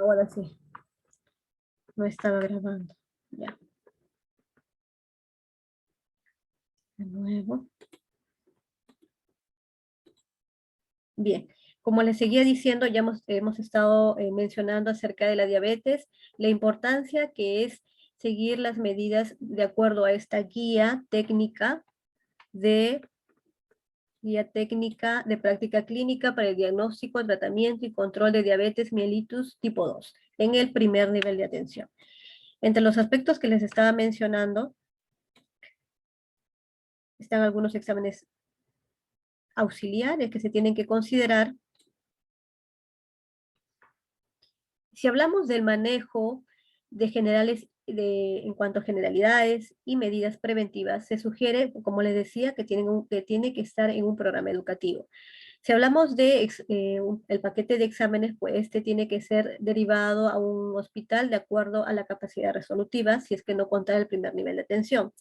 Ahora sí, no estaba grabando. Ya, de nuevo. Bien, como les seguía diciendo, ya hemos estado mencionando acerca de la diabetes, la importancia que es seguir las medidas de acuerdo a esta guía técnica de práctica clínica para el diagnóstico, tratamiento y control de diabetes mellitus tipo 2 en el primer nivel de atención. Entre los aspectos que les estaba mencionando, están algunos exámenes auxiliares que se tienen que considerar. Si hablamos del manejo de generales, en cuanto a generalidades y medidas preventivas, se sugiere, como les decía, que tiene que estar en un programa educativo. Si hablamos de el paquete de exámenes, pues este tiene que ser derivado a un hospital de acuerdo a la capacidad resolutiva, si es que no cuenta el primer nivel de atención.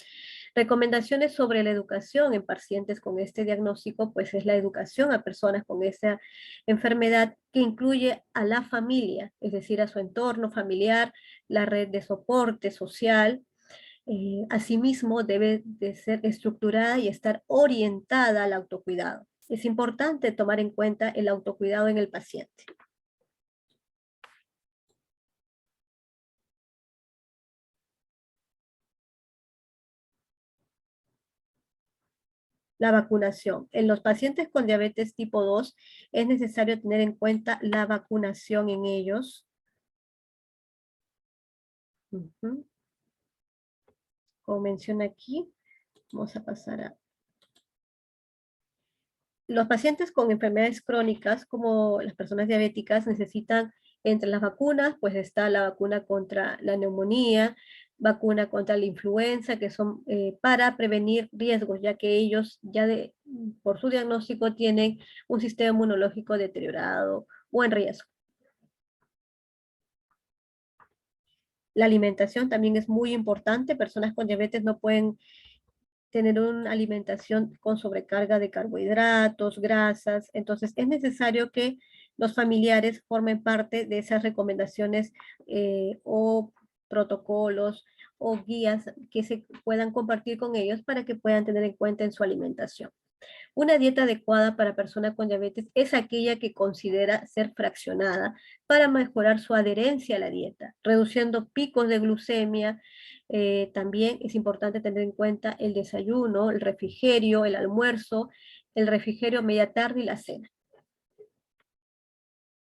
Recomendaciones sobre la educación en pacientes con este diagnóstico, pues es la educación a personas con esa enfermedad que incluye a la familia, es decir, a su entorno familiar, la red de soporte social. Asimismo, debe de ser estructurada y estar orientada al autocuidado. Es importante tomar en cuenta el autocuidado en el paciente. La vacunación. En los pacientes con diabetes tipo 2 es necesario tener en cuenta la vacunación en ellos. Como menciona aquí, vamos a pasar a... Los pacientes con enfermedades crónicas, como las personas diabéticas, necesitan, entre las vacunas, pues está la vacuna contra la neumonía, vacuna contra la influenza, que son para prevenir riesgos, ya que ellos por su diagnóstico tienen un sistema inmunológico deteriorado o en riesgo. La alimentación también es muy importante. Personas con diabetes no pueden tener una alimentación con sobrecarga de carbohidratos, grasas. Entonces, es necesario que los familiares formen parte de esas recomendaciones o protocolos o guías que se puedan compartir con ellos para que puedan tener en cuenta en su alimentación. Una dieta adecuada para personas con diabetes es aquella que considera ser fraccionada para mejorar su adherencia a la dieta, reduciendo picos de glucemia. También es importante tener en cuenta el desayuno, el refrigerio, el almuerzo, el refrigerio a media tarde y la cena.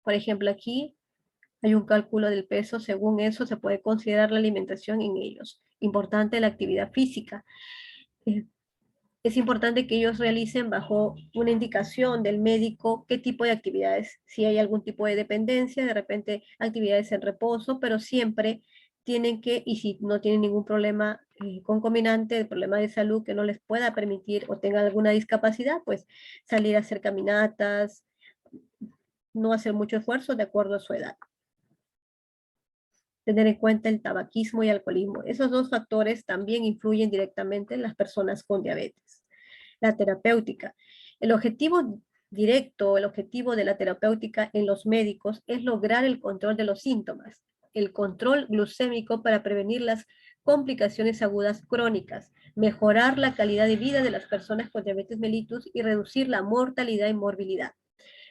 Por ejemplo, aquí hay un cálculo del peso. Según eso, se puede considerar la alimentación en ellos. Importante la actividad física. Es importante que ellos realicen bajo una indicación del médico qué tipo de actividades, si hay algún tipo de dependencia, de repente actividades en reposo, pero siempre tienen que, y si no tienen ningún problema concomitante, problema de salud que no les pueda permitir o tengan alguna discapacidad, pues salir a hacer caminatas, no hacer mucho esfuerzo de acuerdo a su edad. Tener en cuenta el tabaquismo y alcoholismo. Esos dos factores también influyen directamente en las personas con diabetes. La terapéutica. El objetivo directo, el objetivo de la terapéutica en los médicos es lograr el control de los síntomas, el control glucémico para prevenir las complicaciones agudas crónicas, mejorar la calidad de vida de las personas con diabetes mellitus y reducir la mortalidad y morbilidad.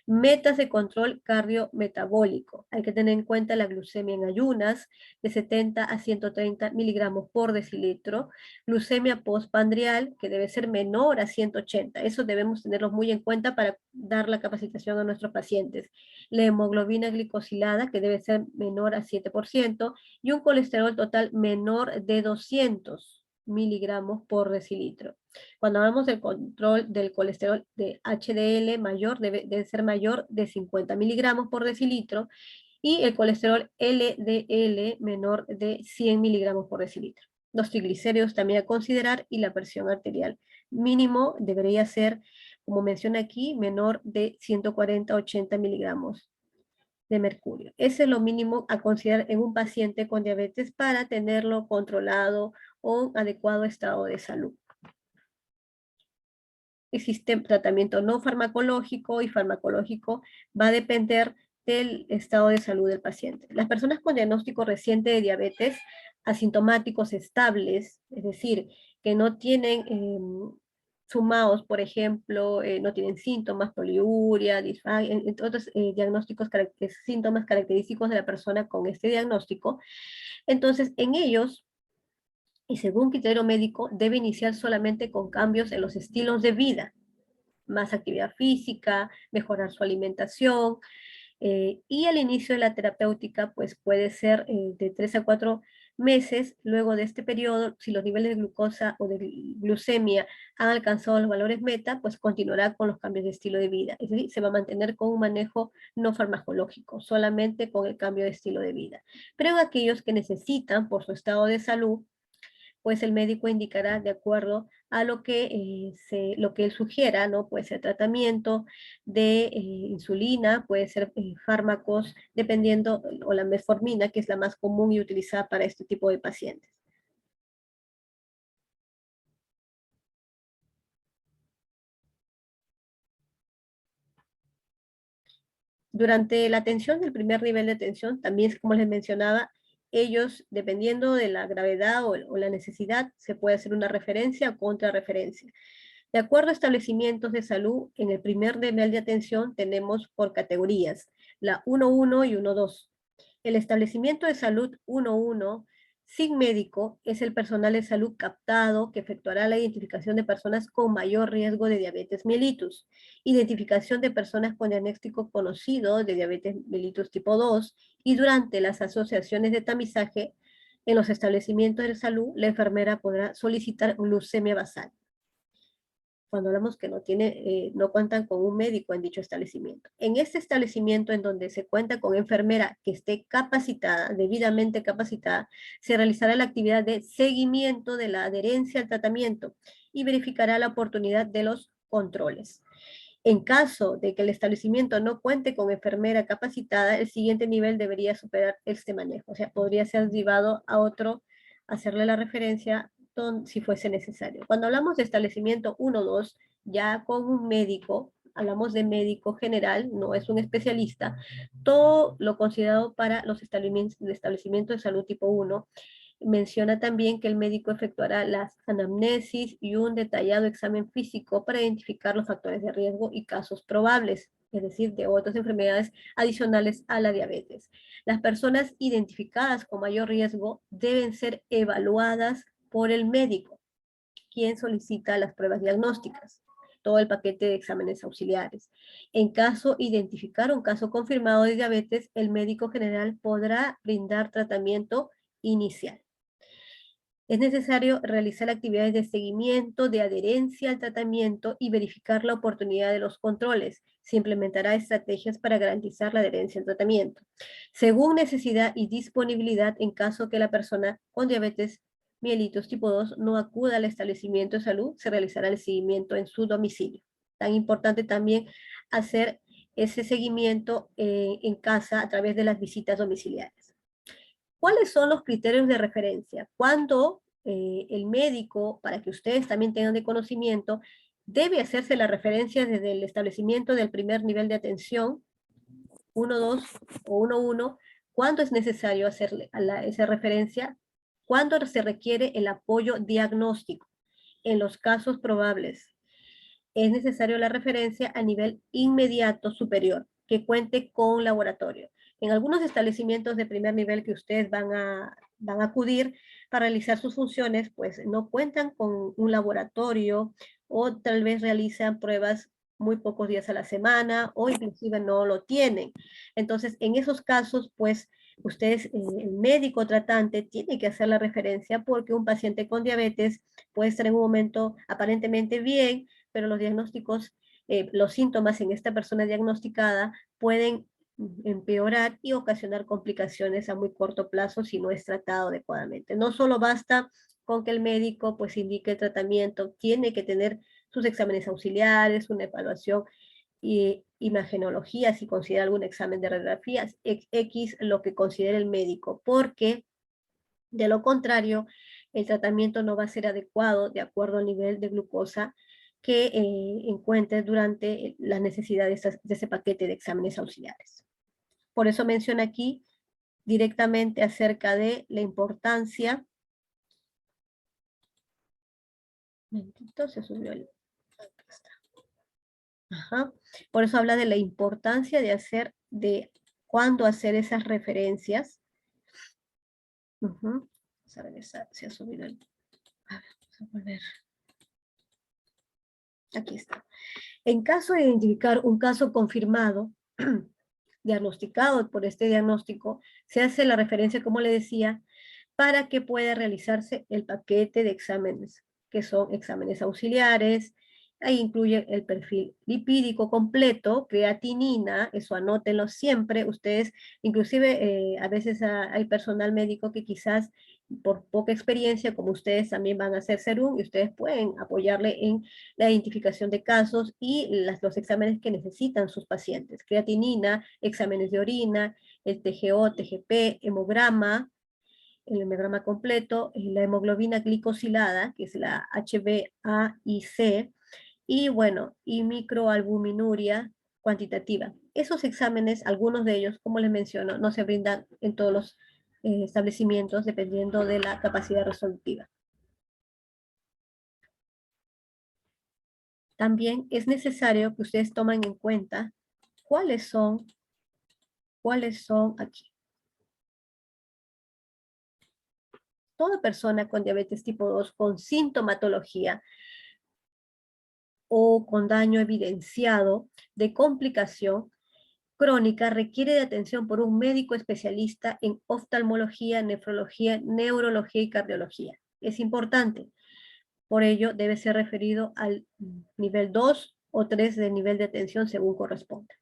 Metas de control cardiometabólico. Hay que tener en cuenta la glucemia en ayunas de 70 a 130 miligramos por decilitro. Glucemia postprandial, que debe ser menor a 180. Eso debemos tenerlo muy en cuenta para dar la capacitación a nuestros pacientes. La hemoglobina glicosilada, que debe ser menor a 7%. Y un colesterol total menor de 200 miligramos por decilitro. Cuando hablamos del control del colesterol de HDL mayor, debe ser mayor de 50 miligramos por decilitro y el colesterol LDL menor de 100 miligramos por decilitro. Los triglicéridos también a considerar y la presión arterial mínimo debería ser, como menciona aquí, menor de 140-80 miligramos de mercurio. Ese es lo mínimo a considerar en un paciente con diabetes para tenerlo controlado o adecuado estado de salud. Existe tratamiento no farmacológico y farmacológico va a depender del estado de salud del paciente. Las personas con diagnóstico reciente de diabetes, asintomáticos estables, es decir, que no tienen sumados, por ejemplo, no tienen síntomas, poliuria, disfagia, entre otros diagnósticos, síntomas característicos de la persona con este diagnóstico. Entonces, en ellos, y según criterio médico, debe iniciar solamente con cambios en los estilos de vida, más actividad física, mejorar su alimentación, y el inicio de la terapéutica pues puede ser de 3 a 4 meses. Luego de este periodo, si los niveles de glucosa o de glucemia han alcanzado los valores meta, pues continuará con los cambios de estilo de vida. Es decir, se va a mantener con un manejo no farmacológico, solamente con el cambio de estilo de vida. Pero en aquellos que necesitan, por su estado de salud, pues el médico indicará de acuerdo a lo que él sugiera, ¿no? Puede ser tratamiento de insulina, puede ser fármacos, dependiendo, o la metformina, que es la más común y utilizada para este tipo de pacientes. Durante la atención del primer nivel de atención, también como les mencionaba, ellos, dependiendo de la gravedad o la necesidad, se puede hacer una referencia o contrarreferencia. De acuerdo a establecimientos de salud, en el primer nivel de atención tenemos por categorías, la 1.1 y 1.2. El establecimiento de salud 1.1 sin médico es el personal de salud captado que efectuará la identificación de personas con mayor riesgo de diabetes mellitus, identificación de personas con diagnóstico conocido de diabetes mellitus tipo 2, y durante las asociaciones de tamizaje en los establecimientos de salud, la enfermera podrá solicitar glucemia basal cuando hablamos que no cuentan con un médico en dicho establecimiento. En este establecimiento en donde se cuenta con enfermera que esté capacitada, debidamente capacitada, se realizará la actividad de seguimiento de la adherencia al tratamiento y verificará la oportunidad de los controles. En caso de que el establecimiento no cuente con enfermera capacitada, el siguiente nivel debería superar este manejo. O sea, podría ser llevado a otro, hacerle la referencia si fuese necesario. Cuando hablamos de establecimiento 1-2, ya con un médico, hablamos de médico general, no es un especialista, todo lo considerado para los establecimientos de salud tipo 1. Menciona también que el médico efectuará las anamnesis y un detallado examen físico para identificar los factores de riesgo y casos probables, es decir, de otras enfermedades adicionales a la diabetes. Las personas identificadas con mayor riesgo deben ser evaluadas por el médico, quien solicita las pruebas diagnósticas, todo el paquete de exámenes auxiliares. En caso identificar un caso confirmado de diabetes, el médico general podrá brindar tratamiento inicial. Es necesario realizar actividades de seguimiento, de adherencia al tratamiento y verificar la oportunidad de los controles. Se implementará estrategias para garantizar la adherencia al tratamiento, según necesidad y disponibilidad. En caso que la persona con diabetes mellitus tipo 2 no acuda al establecimiento de salud, se realizará el seguimiento en su domicilio. Tan importante también hacer ese seguimiento en casa a través de las visitas domiciliarias. ¿Cuáles son los criterios de referencia? Cuando el médico, para que ustedes también tengan de conocimiento, debe hacerse la referencia desde el establecimiento del primer nivel de atención, 1-2 o 1-1, cuándo es necesario hacer esa referencia, cuándo se requiere el apoyo diagnóstico. En los casos probables, es necesario la referencia a nivel inmediato superior, que cuente con laboratorio. En algunos establecimientos de primer nivel que ustedes van a acudir para realizar sus funciones, pues no cuentan con un laboratorio o tal vez realizan pruebas muy pocos días a la semana o inclusive no lo tienen. Entonces, en esos casos, pues ustedes, el médico tratante tiene que hacer la referencia porque un paciente con diabetes puede estar en un momento aparentemente bien, pero los diagnósticos, los síntomas en esta persona diagnosticada pueden empeorar y ocasionar complicaciones a muy corto plazo si no es tratado adecuadamente. No solo basta con que el médico pues indique el tratamiento, tiene que tener sus exámenes auxiliares, una evaluación y imagenología, si considera algún examen de radiografías, X lo que considere el médico, porque de lo contrario, el tratamiento no va a ser adecuado de acuerdo al nivel de glucosa que encuentre durante las necesidades de ese paquete de exámenes auxiliares. Por eso menciona aquí directamente acerca de la importancia. Momentito, se subió el... Acá está. Ajá. Por eso habla de la importancia de hacer, de cuándo hacer esas referencias. Vamos a regresar, se ha subido el... A ver, vamos a volver. Aquí está. En caso de identificar un caso confirmado, diagnosticado por este diagnóstico, se hace la referencia, como le decía, para que pueda realizarse el paquete de exámenes, que son exámenes auxiliares. Ahí incluye el perfil lipídico completo, creatinina, eso anótenlo siempre. Ustedes, inclusive a veces hay personal médico que quizás por poca experiencia, como ustedes también van a hacer serum, y ustedes pueden apoyarle en la identificación de casos y los exámenes que necesitan sus pacientes. Creatinina, exámenes de orina, el TGO, TGP, hemograma, el hemograma completo, la hemoglobina glicosilada, que es la HbA1c, y bueno, y microalbuminuria cuantitativa. Esos exámenes, algunos de ellos, como les menciono, no se brindan en todos los establecimientos dependiendo de la capacidad resolutiva. También es necesario que ustedes tomen en cuenta cuáles son aquí. Toda persona con diabetes tipo 2 con sintomatología o con daño evidenciado de complicación crónica requiere de atención por un médico especialista en oftalmología, nefrología, neurología y cardiología. Es importante. Por ello, debe ser referido al nivel 2 o 3 de nivel de atención según corresponda.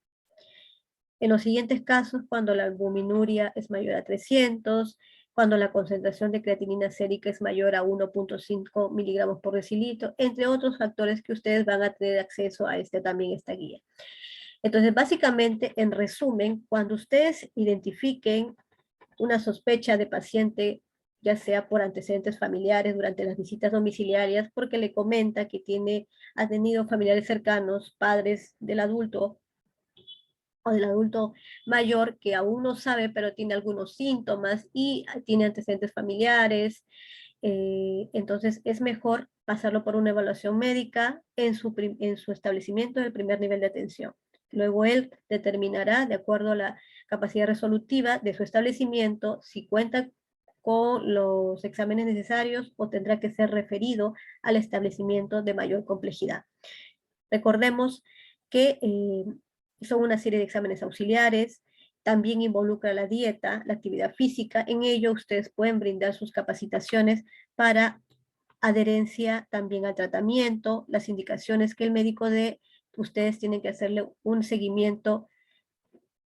En los siguientes casos, cuando la albuminuria es mayor a 300, cuando la concentración de creatinina sérica es mayor a 1.5 miligramos por decilitro, entre otros factores que ustedes van a tener acceso a también esta guía. Entonces, básicamente, en resumen, cuando ustedes identifiquen una sospecha de paciente, ya sea por antecedentes familiares durante las visitas domiciliarias, porque le comenta que ha tenido familiares cercanos, padres del adulto o del adulto mayor que aún no sabe, pero tiene algunos síntomas y tiene antecedentes familiares, entonces es mejor pasarlo por una evaluación médica en su establecimiento del primer nivel de atención. Luego él determinará, de acuerdo a la capacidad resolutiva de su establecimiento, si cuenta con los exámenes necesarios o tendrá que ser referido al establecimiento de mayor complejidad. Recordemos que son una serie de exámenes auxiliares, también involucra la dieta, la actividad física. En ello ustedes pueden brindar sus capacitaciones para adherencia también al tratamiento, las indicaciones que el médico dé. Ustedes tienen que hacerle un seguimiento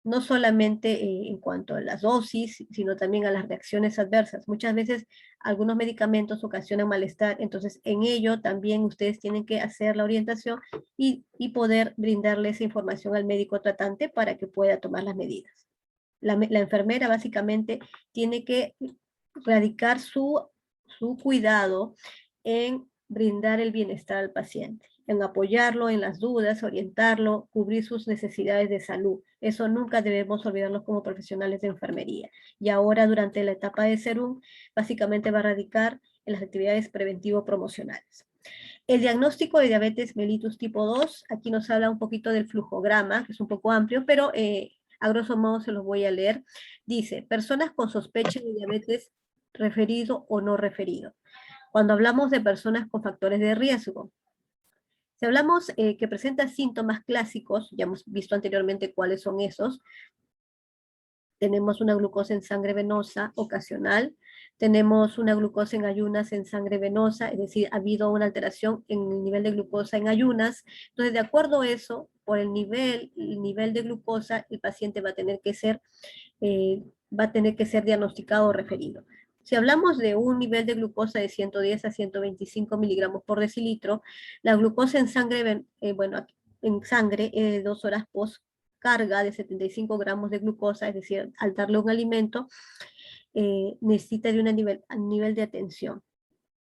no solamente en cuanto a las dosis, sino también a las reacciones adversas. Muchas veces algunos medicamentos ocasionan malestar, entonces en ello también ustedes tienen que hacer la orientación y poder brindarle esa información al médico tratante para que pueda tomar las medidas. La enfermera básicamente tiene que radicar su cuidado en brindar el bienestar al paciente, en apoyarlo en las dudas, orientarlo, cubrir sus necesidades de salud. Eso nunca debemos olvidarnos como profesionales de enfermería. Y ahora, durante la etapa de serum, básicamente va a radicar en las actividades preventivo-promocionales. El diagnóstico de diabetes mellitus tipo 2, aquí nos habla un poquito del flujograma, que es un poco amplio, pero a grosso modo se los voy a leer. Dice, personas con sospecha de diabetes referido o no referido. Cuando hablamos de personas con factores de riesgo, si hablamos que presenta síntomas clásicos, ya hemos visto anteriormente cuáles son esos, tenemos una glucosa en sangre venosa ocasional, tenemos una glucosa en ayunas en sangre venosa, es decir, ha habido una alteración en el nivel de glucosa en ayunas. Entonces, de acuerdo a eso, por el nivel de glucosa, el paciente va a tener que ser diagnosticado o referido. Si hablamos de un nivel de glucosa de 110 a 125 miligramos por decilitro, la glucosa en sangre, en sangre 2 horas post carga de 75 gramos de glucosa, es decir, al darle un alimento, necesita de un nivel de atención.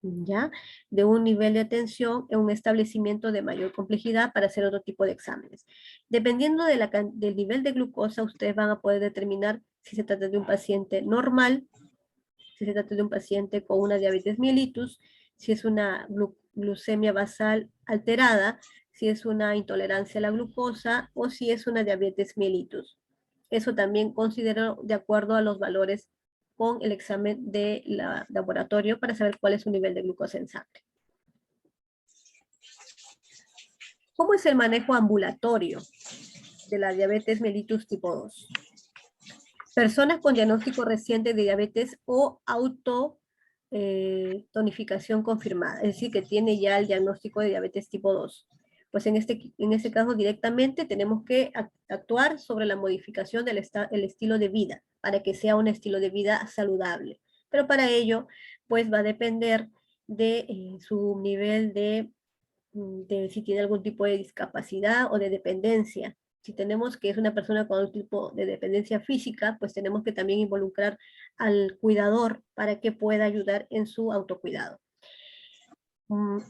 ¿ya? De un nivel de atención en un establecimiento de mayor complejidad para hacer otro tipo de exámenes. Dependiendo de del nivel de glucosa, ustedes van a poder determinar si se trata de un paciente normal, si se trata de un paciente con una diabetes mellitus, si es una glucemia basal alterada, si es una intolerancia a la glucosa o si es una diabetes mellitus. Eso también considero de acuerdo a los valores con el examen de laboratorio para saber cuál es su nivel de glucosa en sangre. ¿Cómo es el manejo ambulatorio de la diabetes mellitus tipo 2? Personas con diagnóstico reciente de diabetes o tonificación confirmada, es decir, que tiene ya el diagnóstico de diabetes tipo 2. Pues en este caso directamente tenemos que actuar sobre la modificación del estilo de vida, para que sea un estilo de vida saludable. Pero para ello, pues va a depender de su nivel de si tiene algún tipo de discapacidad o de dependencia. Si tenemos que es una persona con algún tipo de dependencia física, pues tenemos que también involucrar al cuidador para que pueda ayudar en su autocuidado.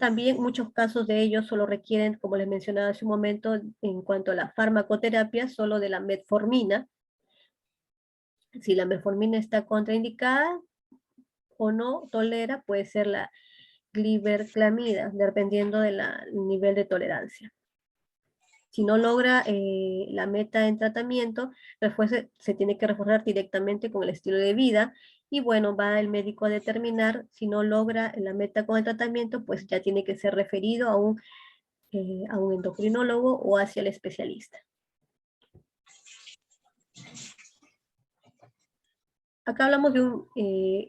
También muchos casos de ellos solo requieren, como les mencionaba hace un momento, en cuanto a la farmacoterapia, solo de la metformina. Si la metformina está contraindicada o no tolera, puede ser la gliberclamida, dependiendo del nivel de tolerancia. Si no logra la meta en tratamiento, se tiene que reforzar directamente con el estilo de vida y bueno, va el médico a determinar si no logra la meta con el tratamiento, pues ya tiene que ser referido a un endocrinólogo o hacia el especialista. Acá hablamos de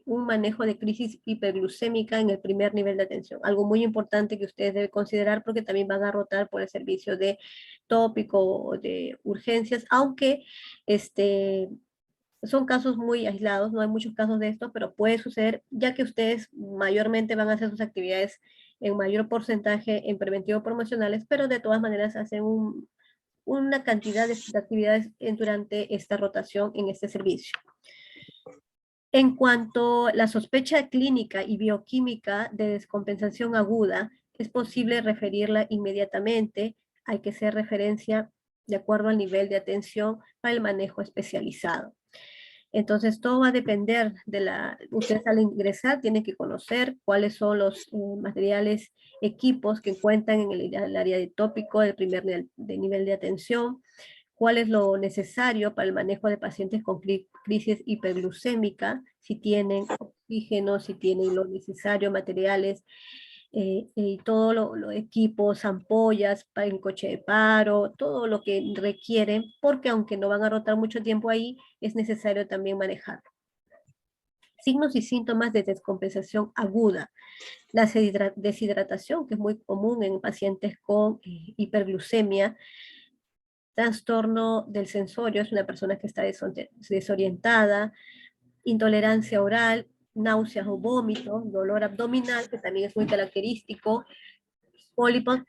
un manejo de crisis hiperglucémica en el primer nivel de atención. Algo muy importante que ustedes deben considerar porque también van a rotar por el servicio de tópico o de urgencias, aunque son casos muy aislados, no hay muchos casos de esto, pero puede suceder ya que ustedes mayormente van a hacer sus actividades en mayor porcentaje en preventivo promocionales, pero de todas maneras hacen una cantidad de actividades durante esta rotación en este servicio. En cuanto a la sospecha clínica y bioquímica de descompensación aguda, es posible referirla inmediatamente. Hay que hacer referencia de acuerdo al nivel de atención para el manejo especializado. Entonces, todo va a depender ustedes al ingresar tienen que conocer cuáles son los materiales, equipos que encuentran en el área de tópico, el primer nivel de atención, cuál es lo necesario para el manejo de pacientes con crisis hiperglucémica, si tienen oxígeno, si tienen lo necesario, materiales, y todos los equipos, ampollas para el coche de paro, todo lo que requieren, porque aunque no van a rotar mucho tiempo ahí, es necesario también manejarlo. Signos y síntomas de descompensación aguda. La deshidratación, que es muy común en pacientes con hiperglucemia. Trastorno del sensorio, es una persona que está desorientada. Intolerancia oral, náuseas o vómitos, dolor abdominal, que también es muy característico, pólipos.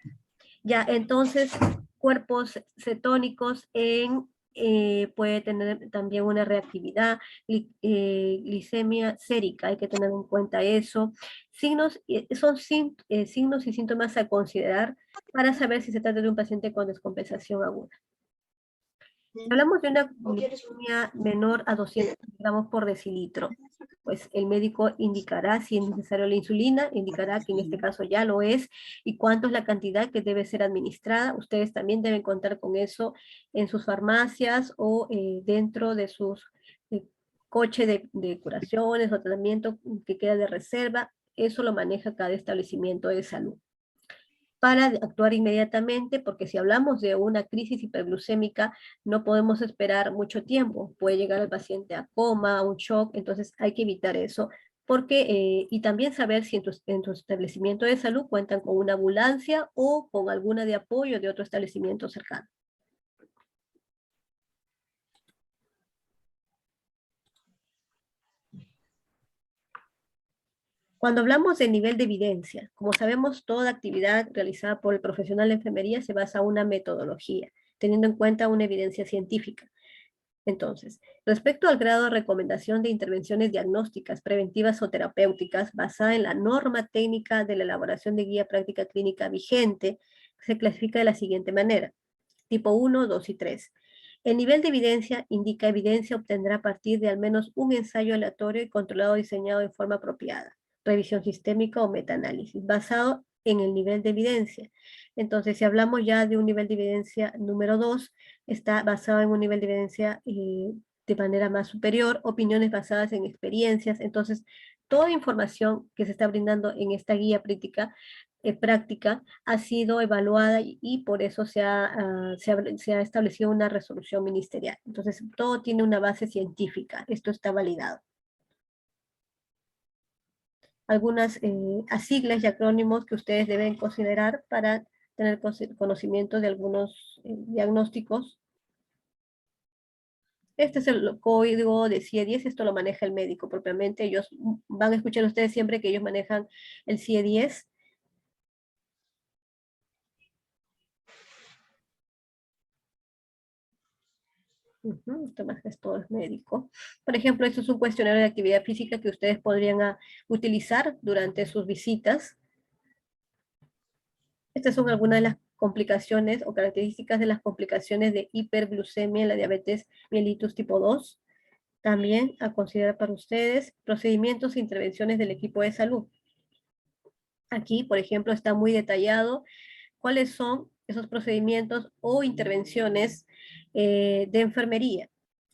Ya, entonces, cuerpos cetónicos puede tener también una reactividad, glicemia sérica, hay que tener en cuenta eso. Signos y síntomas a considerar para saber si se trata de un paciente con descompensación aguda. Hablamos de una glucemia menor a 200 gramos por decilitro. Pues el médico indicará si es necesario la insulina, indicará que en este caso ya lo es, y cuánto es la cantidad que debe ser administrada. Ustedes también deben contar con eso en sus farmacias o dentro de sus coche de curaciones o tratamiento que queda de reserva. Eso lo maneja cada establecimiento de salud. Para actuar inmediatamente, porque si hablamos de una crisis hiperglucémica, no podemos esperar mucho tiempo. Puede llegar el paciente a coma, a un shock, entonces hay que evitar eso. Y también saber si en tu establecimiento de salud cuentan con una ambulancia o con alguna de apoyo de otro establecimiento cercano. Cuando hablamos de nivel de evidencia, como sabemos, toda actividad realizada por el profesional de enfermería se basa en una metodología, teniendo en cuenta una evidencia científica. Entonces, respecto al grado de recomendación de intervenciones diagnósticas, preventivas o terapéuticas basada en la norma técnica de la elaboración de guía práctica clínica vigente, se clasifica de la siguiente manera. Tipo 1, 2 y 3. El nivel de evidencia indica evidencia obtendrá a partir de al menos un ensayo aleatorio y controlado diseñado de forma apropiada, revisión sistémica o metaanálisis, basado en el nivel de evidencia. Entonces, si hablamos ya de un nivel de evidencia número 2, está basado en un nivel de evidencia de manera más superior, opiniones basadas en experiencias. Entonces, toda información que se está brindando en esta guía práctica ha sido evaluada y por eso se ha establecido una resolución ministerial. Entonces, todo tiene una base científica. Esto está validado. Algunas siglas y acrónimos que ustedes deben considerar para tener conocimiento de algunos diagnósticos. Este es el código de CIE-10, esto lo maneja el médico propiamente. Ellos van a escuchar ustedes siempre que ellos manejan el CIE-10. Esto más que todo es médico. Por ejemplo, esto es un cuestionario de actividad física que ustedes podrían utilizar durante sus visitas. Estas son algunas de las complicaciones o características de las complicaciones de hiperglucemia en la diabetes mellitus tipo 2. También a considerar para ustedes procedimientos e intervenciones del equipo de salud. Aquí, por ejemplo, está muy detallado cuáles son esos procedimientos o intervenciones de enfermería,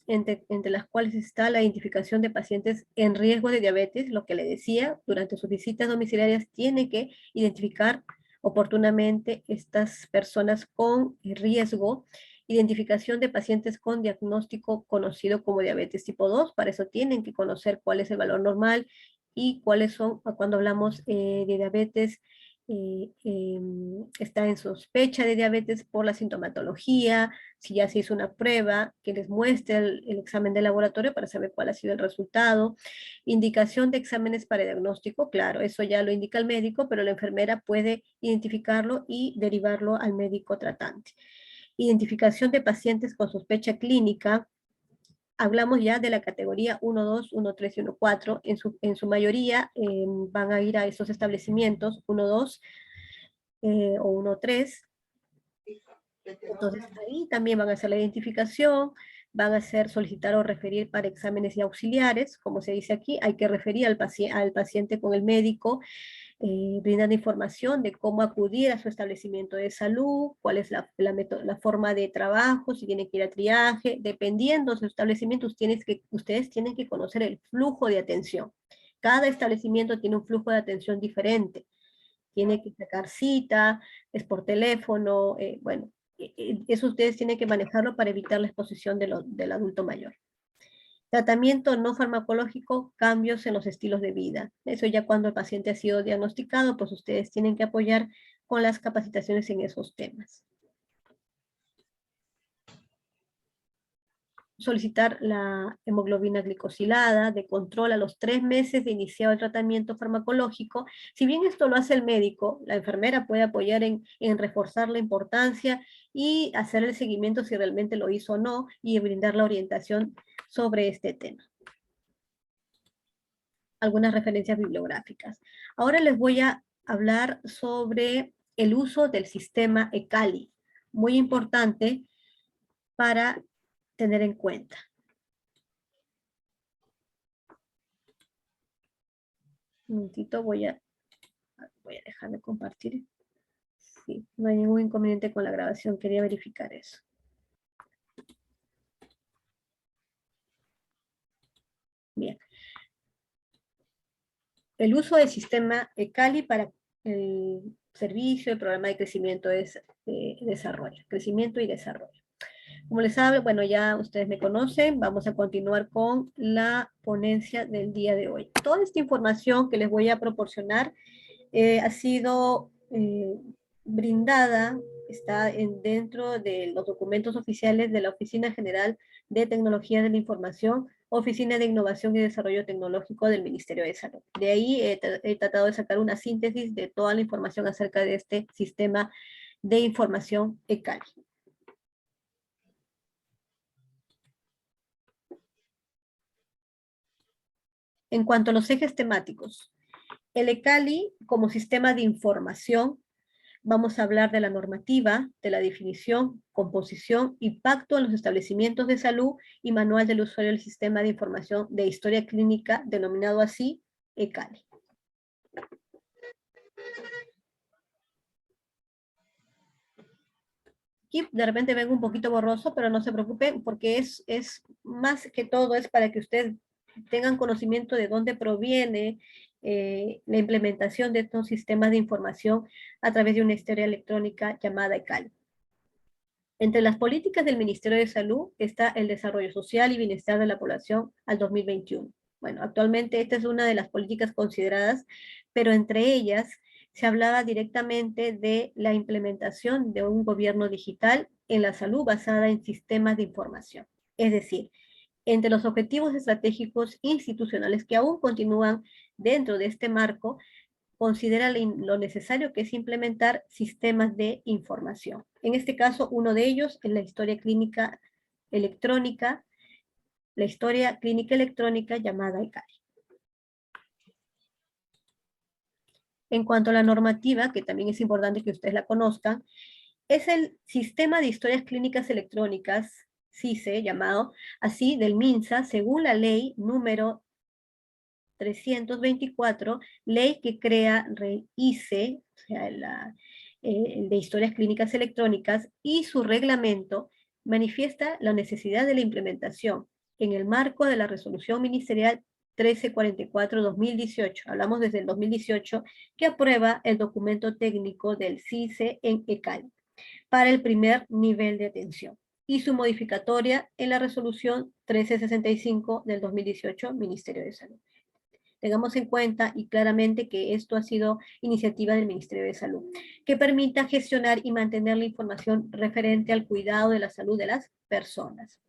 entre las cuales está la identificación de pacientes en riesgo de diabetes, lo que le decía, durante sus visitas domiciliarias tiene que identificar oportunamente estas personas con riesgo, identificación de pacientes con diagnóstico conocido como diabetes tipo 2, para eso tienen que conocer cuál es el valor normal y cuáles son, cuando hablamos de diabetes, está en sospecha de diabetes por la sintomatología, si ya se hizo una prueba, que les muestre el examen de laboratorio para saber cuál ha sido el resultado, indicación de exámenes para diagnóstico, claro, eso ya lo indica el médico, pero la enfermera puede identificarlo y derivarlo al médico tratante. Identificación de pacientes con sospecha clínica, hablamos ya de la categoría 1, 2, 1, 3 y 1, 4. En su mayoría van a ir a esos establecimientos 1, 2 o 1, 3. Entonces ahí también van a hacer la identificación, van a hacer solicitar o referir para exámenes y auxiliares, como se dice aquí, hay que referir al paciente con el médico, brindando información de cómo acudir a su establecimiento de salud, cuál es la forma de trabajo, si tiene que ir a triaje, dependiendo de su establecimiento, ustedes tienen que conocer el flujo de atención. Cada establecimiento tiene un flujo de atención diferente. Tiene que sacar cita, es por teléfono, bueno, eso ustedes tienen que manejarlo para evitar la exposición del adulto mayor. Tratamiento no farmacológico, cambios en los estilos de vida. Eso ya cuando el paciente ha sido diagnosticado, pues ustedes tienen que apoyar con las capacitaciones en esos temas. Solicitar la hemoglobina glicosilada de control a los 3 meses de iniciado el tratamiento farmacológico. Si bien esto lo hace el médico, la enfermera puede apoyar en reforzar la importancia y hacer el seguimiento si realmente lo hizo o no y brindar la orientación sobre este tema. Algunas referencias bibliográficas. Ahora les voy a hablar sobre el uso del sistema ECALI, muy importante para tener en cuenta. Un momentito, voy a dejar de compartir. Sí, no hay ningún inconveniente con la grabación, quería verificar eso. Bien. El uso del sistema ECALI para el servicio, el programa de crecimiento desarrollo, crecimiento y desarrollo. Como les hablo, bueno, ya ustedes me conocen, vamos a continuar con la ponencia del día de hoy. Toda esta información que les voy a proporcionar ha sido brindada, está dentro de los documentos oficiales de la Oficina General de Tecnología de la Información, Oficina de Innovación y Desarrollo Tecnológico del Ministerio de Salud. De ahí he tratado de sacar una síntesis de toda la información acerca de este sistema de información ECALI. En cuanto a los ejes temáticos, el ECALI como sistema de información, vamos a hablar de la normativa, de la definición, composición y pacto en los establecimientos de salud y manual del usuario del sistema de información de historia clínica, denominado así ECALI. Aquí de repente vengo un poquito borroso, pero no se preocupen porque es más que todo es para que ustedes tengan conocimiento de dónde proviene la implementación de estos sistemas de información a través de una historia electrónica llamada ECALI. Entre las políticas del Ministerio de Salud está el desarrollo social y bienestar de la población al 2021. Bueno, actualmente esta es una de las políticas consideradas, pero entre ellas se hablaba directamente de la implementación de un gobierno digital en la salud basada en sistemas de información. Es decir, entre los objetivos estratégicos institucionales que aún continúan dentro de este marco, considera lo necesario que es implementar sistemas de información. En este caso, uno de ellos es la historia clínica electrónica, llamada ECALI. En cuanto a la normativa, que también es importante que ustedes la conozcan, es el Sistema de Historias Clínicas Electrónicas, SICE, llamado así, del MINSA, según la ley número 324, ley que crea REICE, o sea, de Historias Clínicas Electrónicas, y su reglamento manifiesta la necesidad de la implementación en el marco de la Resolución Ministerial 1344-2018, hablamos desde el 2018, que aprueba el documento técnico del CICE en ECALI para el primer nivel de atención, y su modificatoria en la Resolución 1365 del 2018, Ministerio de Salud. Tengamos en cuenta y claramente que esto ha sido iniciativa del Ministerio de Salud, que permita gestionar y mantener la información referente al cuidado de la salud de las personas.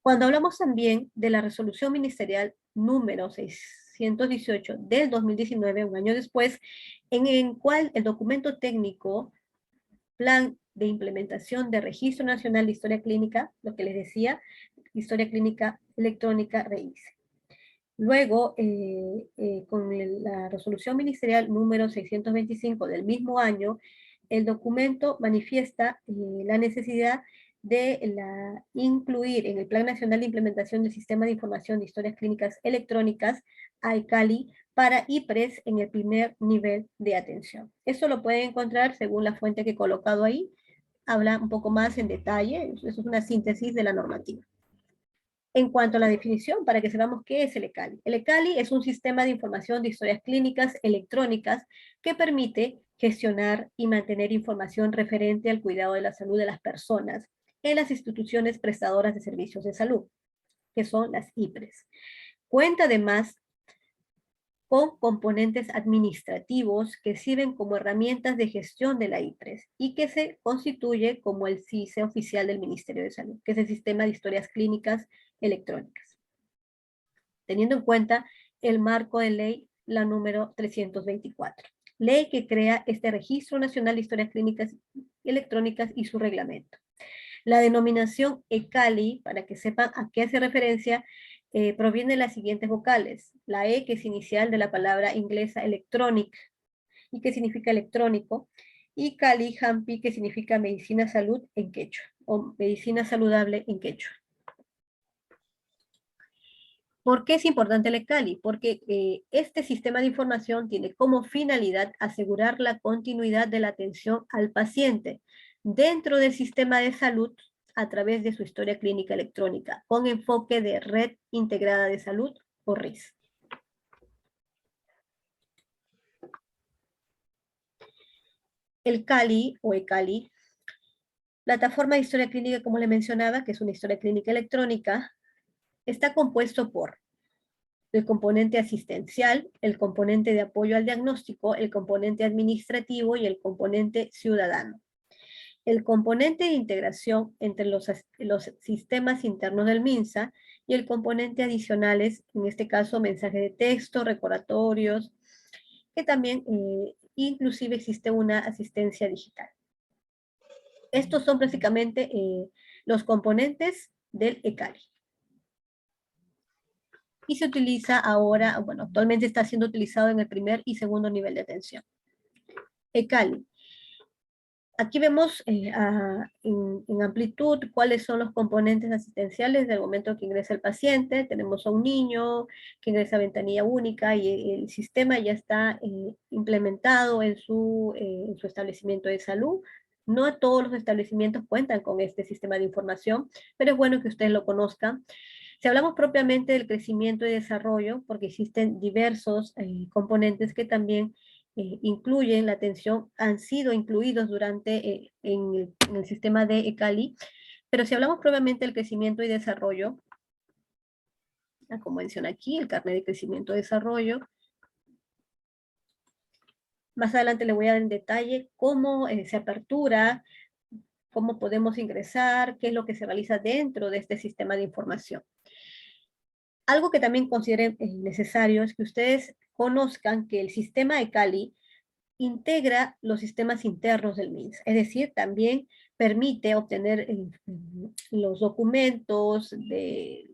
Cuando hablamos también de la resolución ministerial número 618 del 2019, un año después, en el cual el documento técnico, plan de implementación de Registro Nacional de Historia Clínica, lo que les decía, Historia Clínica Electrónica, REICE. Luego, con la resolución ministerial número 625 del mismo año, el documento manifiesta la necesidad de incluir en el Plan Nacional de Implementación del Sistema de Información de Historias Clínicas Electrónicas, a ECALI, para IPRES en el primer nivel de atención. Esto lo pueden encontrar según la fuente que he colocado ahí. Habla un poco más en detalle, eso es una síntesis de la normativa. En cuanto a la definición, para que sepamos qué es el ECALI. El ECALI es un sistema de información de historias clínicas electrónicas que permite gestionar y mantener información referente al cuidado de la salud de las personas en las instituciones prestadoras de servicios de salud, que son las IPRES. Cuenta además con componentes administrativos que sirven como herramientas de gestión de la IPRES y que se constituye como el CICE oficial del Ministerio de Salud, que es el Sistema de Historias Clínicas Electrónicas, teniendo en cuenta el marco de ley, la número 324. Ley que crea este Registro Nacional de Historias Clínicas Electrónicas y su reglamento. La denominación ECALI, para que sepan a qué hace referencia, proviene de las siguientes vocales. La E, que es inicial de la palabra inglesa electronic, y que significa electrónico, y Cali Hampi, que significa medicina salud en quechua, o medicina saludable en quechua. ¿Por qué es importante el ECALI? Porque este sistema de información tiene como finalidad asegurar la continuidad de la atención al paciente dentro del sistema de salud a través de su historia clínica electrónica, con enfoque de Red Integrada de Salud, o RIS. El CALI o ECALI, plataforma de historia clínica, como le mencionaba, que es una historia clínica electrónica, está compuesto por el componente asistencial, el componente de apoyo al diagnóstico, el componente administrativo y el componente ciudadano. El componente de integración entre los sistemas internos del MINSA y el componente adicionales, en este caso mensaje de texto, recordatorios, que también inclusive existe una asistencia digital. Estos son básicamente los componentes del ECALI. y se utiliza ahora, bueno, actualmente está siendo utilizado en el primer y segundo nivel de atención. ECALI. Aquí vemos en amplitud cuáles son los componentes asistenciales del momento que ingresa el paciente. Tenemos a un niño que ingresa a ventanilla única y el sistema ya está implementado en su establecimiento de salud. No todos los establecimientos cuentan con este sistema de información, pero es bueno que ustedes lo conozcan. Si hablamos propiamente del crecimiento y desarrollo, porque existen diversos componentes que también incluyen la atención, han sido incluidos durante en el sistema de ECALI, pero si hablamos propiamente del crecimiento y desarrollo, como menciona aquí, el carnet de crecimiento y desarrollo, más adelante le voy a dar en detalle cómo se apertura, cómo podemos ingresar, qué es lo que se realiza dentro de este sistema de información. Algo que también consideren necesario es que ustedes conozcan que el sistema ECALI integra los sistemas internos del MINS, es decir, también permite obtener los documentos de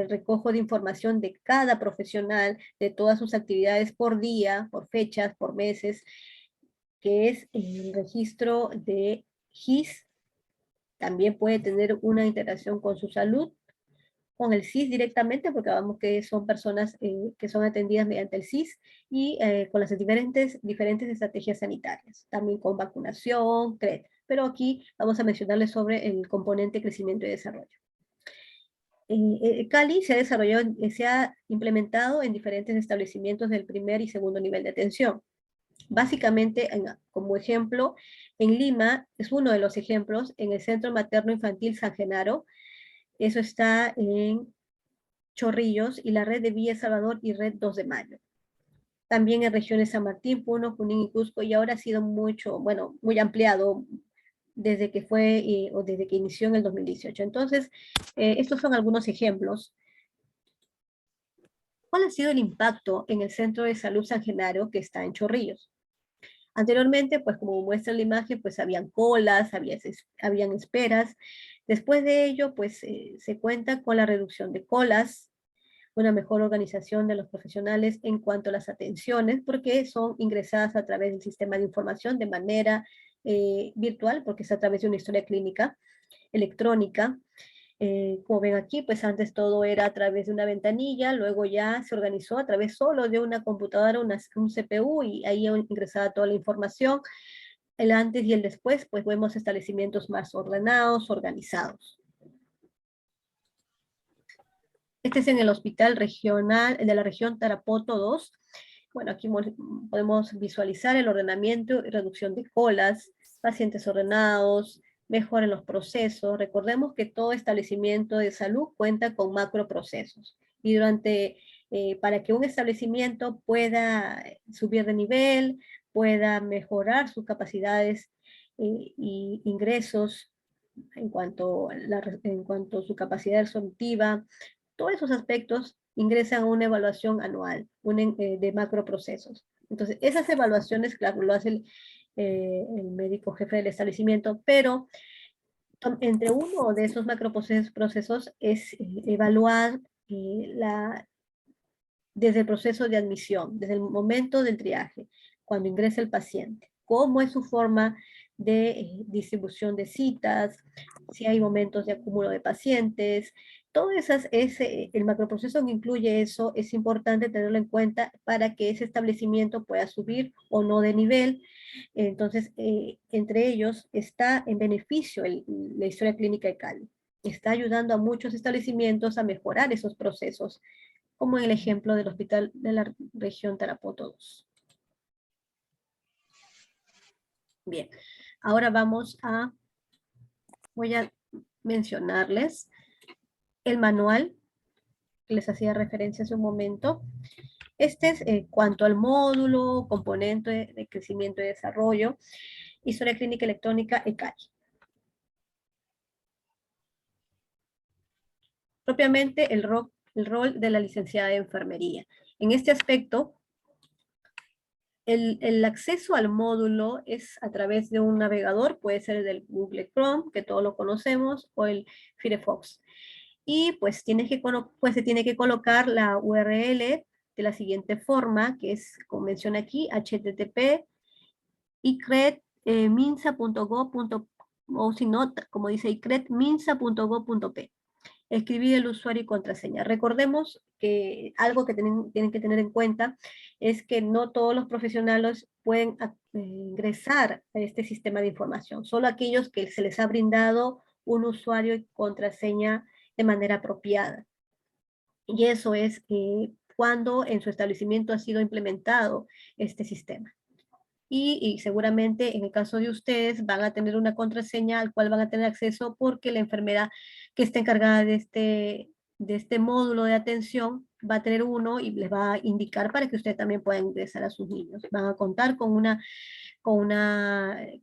recojo de información de cada profesional, de todas sus actividades por día, por fechas, por meses, que es el registro de GIS. También puede tener una integración con su salud, con el CIS directamente, porque vamos que son personas que son atendidas mediante el CIS, y con las diferentes estrategias sanitarias, también con vacunación, CRED. Pero aquí vamos a mencionarles sobre el componente crecimiento y desarrollo. Cali se ha desarrollado, se ha implementado en diferentes establecimientos del primer y segundo nivel de atención. Básicamente, como ejemplo, en Lima, es uno de los ejemplos, en el Centro Materno Infantil San Genaro, eso está en Chorrillos, y la red de Villa Salvador y red 2 de Mayo. También en regiones San Martín, Puno, Junín y Cusco, y ahora ha sido mucho, bueno, muy ampliado desde que fue, o desde que inició en el 2018. Entonces, estos son algunos ejemplos. ¿Cuál ha sido el impacto en el Centro de Salud San Genaro que está en Chorrillos? Anteriormente, pues como muestra la imagen, pues habían colas, habían esperas. Después de ello, pues se cuenta con la reducción de colas, una mejor organización de los profesionales en cuanto a las atenciones, porque son ingresadas a través del sistema de información de manera virtual, porque es a través de una historia clínica electrónica. Como ven aquí, pues antes todo era a través de una ventanilla, luego ya se organizó a través solo de una computadora, un CPU, y ahí ingresaba toda la información. El antes y el después, pues vemos establecimientos más ordenados, organizados. Este es en el hospital regional de la región Tarapoto 2. Bueno, aquí podemos visualizar el ordenamiento y reducción de colas, pacientes ordenados, mejora en los procesos. Recordemos que todo establecimiento de salud cuenta con macroprocesos. Y para que un establecimiento pueda subir de nivel, pueda mejorar sus capacidades y ingresos en cuanto a su capacidad resolutiva, todos esos aspectos ingresan a una evaluación anual de macroprocesos. Entonces, esas evaluaciones, claro, lo hace el médico jefe del establecimiento, pero entre uno de esos macroprocesos es evaluar desde el proceso de admisión, desde el momento del triaje, cuando ingresa el paciente, cómo es su forma de distribución de citas, si hay momentos de acúmulo de pacientes, todo el macroproceso que incluye eso es importante tenerlo en cuenta para que ese establecimiento pueda subir o no de nivel. Entonces, entre ellos está en beneficio la historia clínica de Cali. Está ayudando a muchos establecimientos a mejorar esos procesos, como en el ejemplo del hospital de la región Tarapoto 2. Bien, ahora voy a mencionarles el manual que les hacía referencia hace un momento. Este es cuanto al módulo, componente de crecimiento y desarrollo, historia clínica electrónica, ECAI. Propiamente el rol de la licenciada de enfermería. En este aspecto, el acceso al módulo es a través de un navegador, puede ser el del Google Chrome, que todos lo conocemos, o el Firefox. Y pues, se tiene que colocar la URL de la siguiente forma, que es, como menciona aquí, http icredminsa.gov. O si no, como dice icredminsa.gov.p. Escribir el usuario y contraseña. Recordemos que algo que tienen que tener en cuenta es que no todos los profesionales pueden ingresar a este sistema de información, solo aquellos que se les ha brindado un usuario y contraseña de manera apropiada. Y eso es cuando en su establecimiento ha sido implementado este sistema. Y seguramente en el caso de ustedes van a tener una contraseña al cual van a tener acceso porque la enfermera que está encargada de este módulo de atención va a tener uno y les va a indicar para que ustedes también puedan ingresar a sus niños. Van a contar con una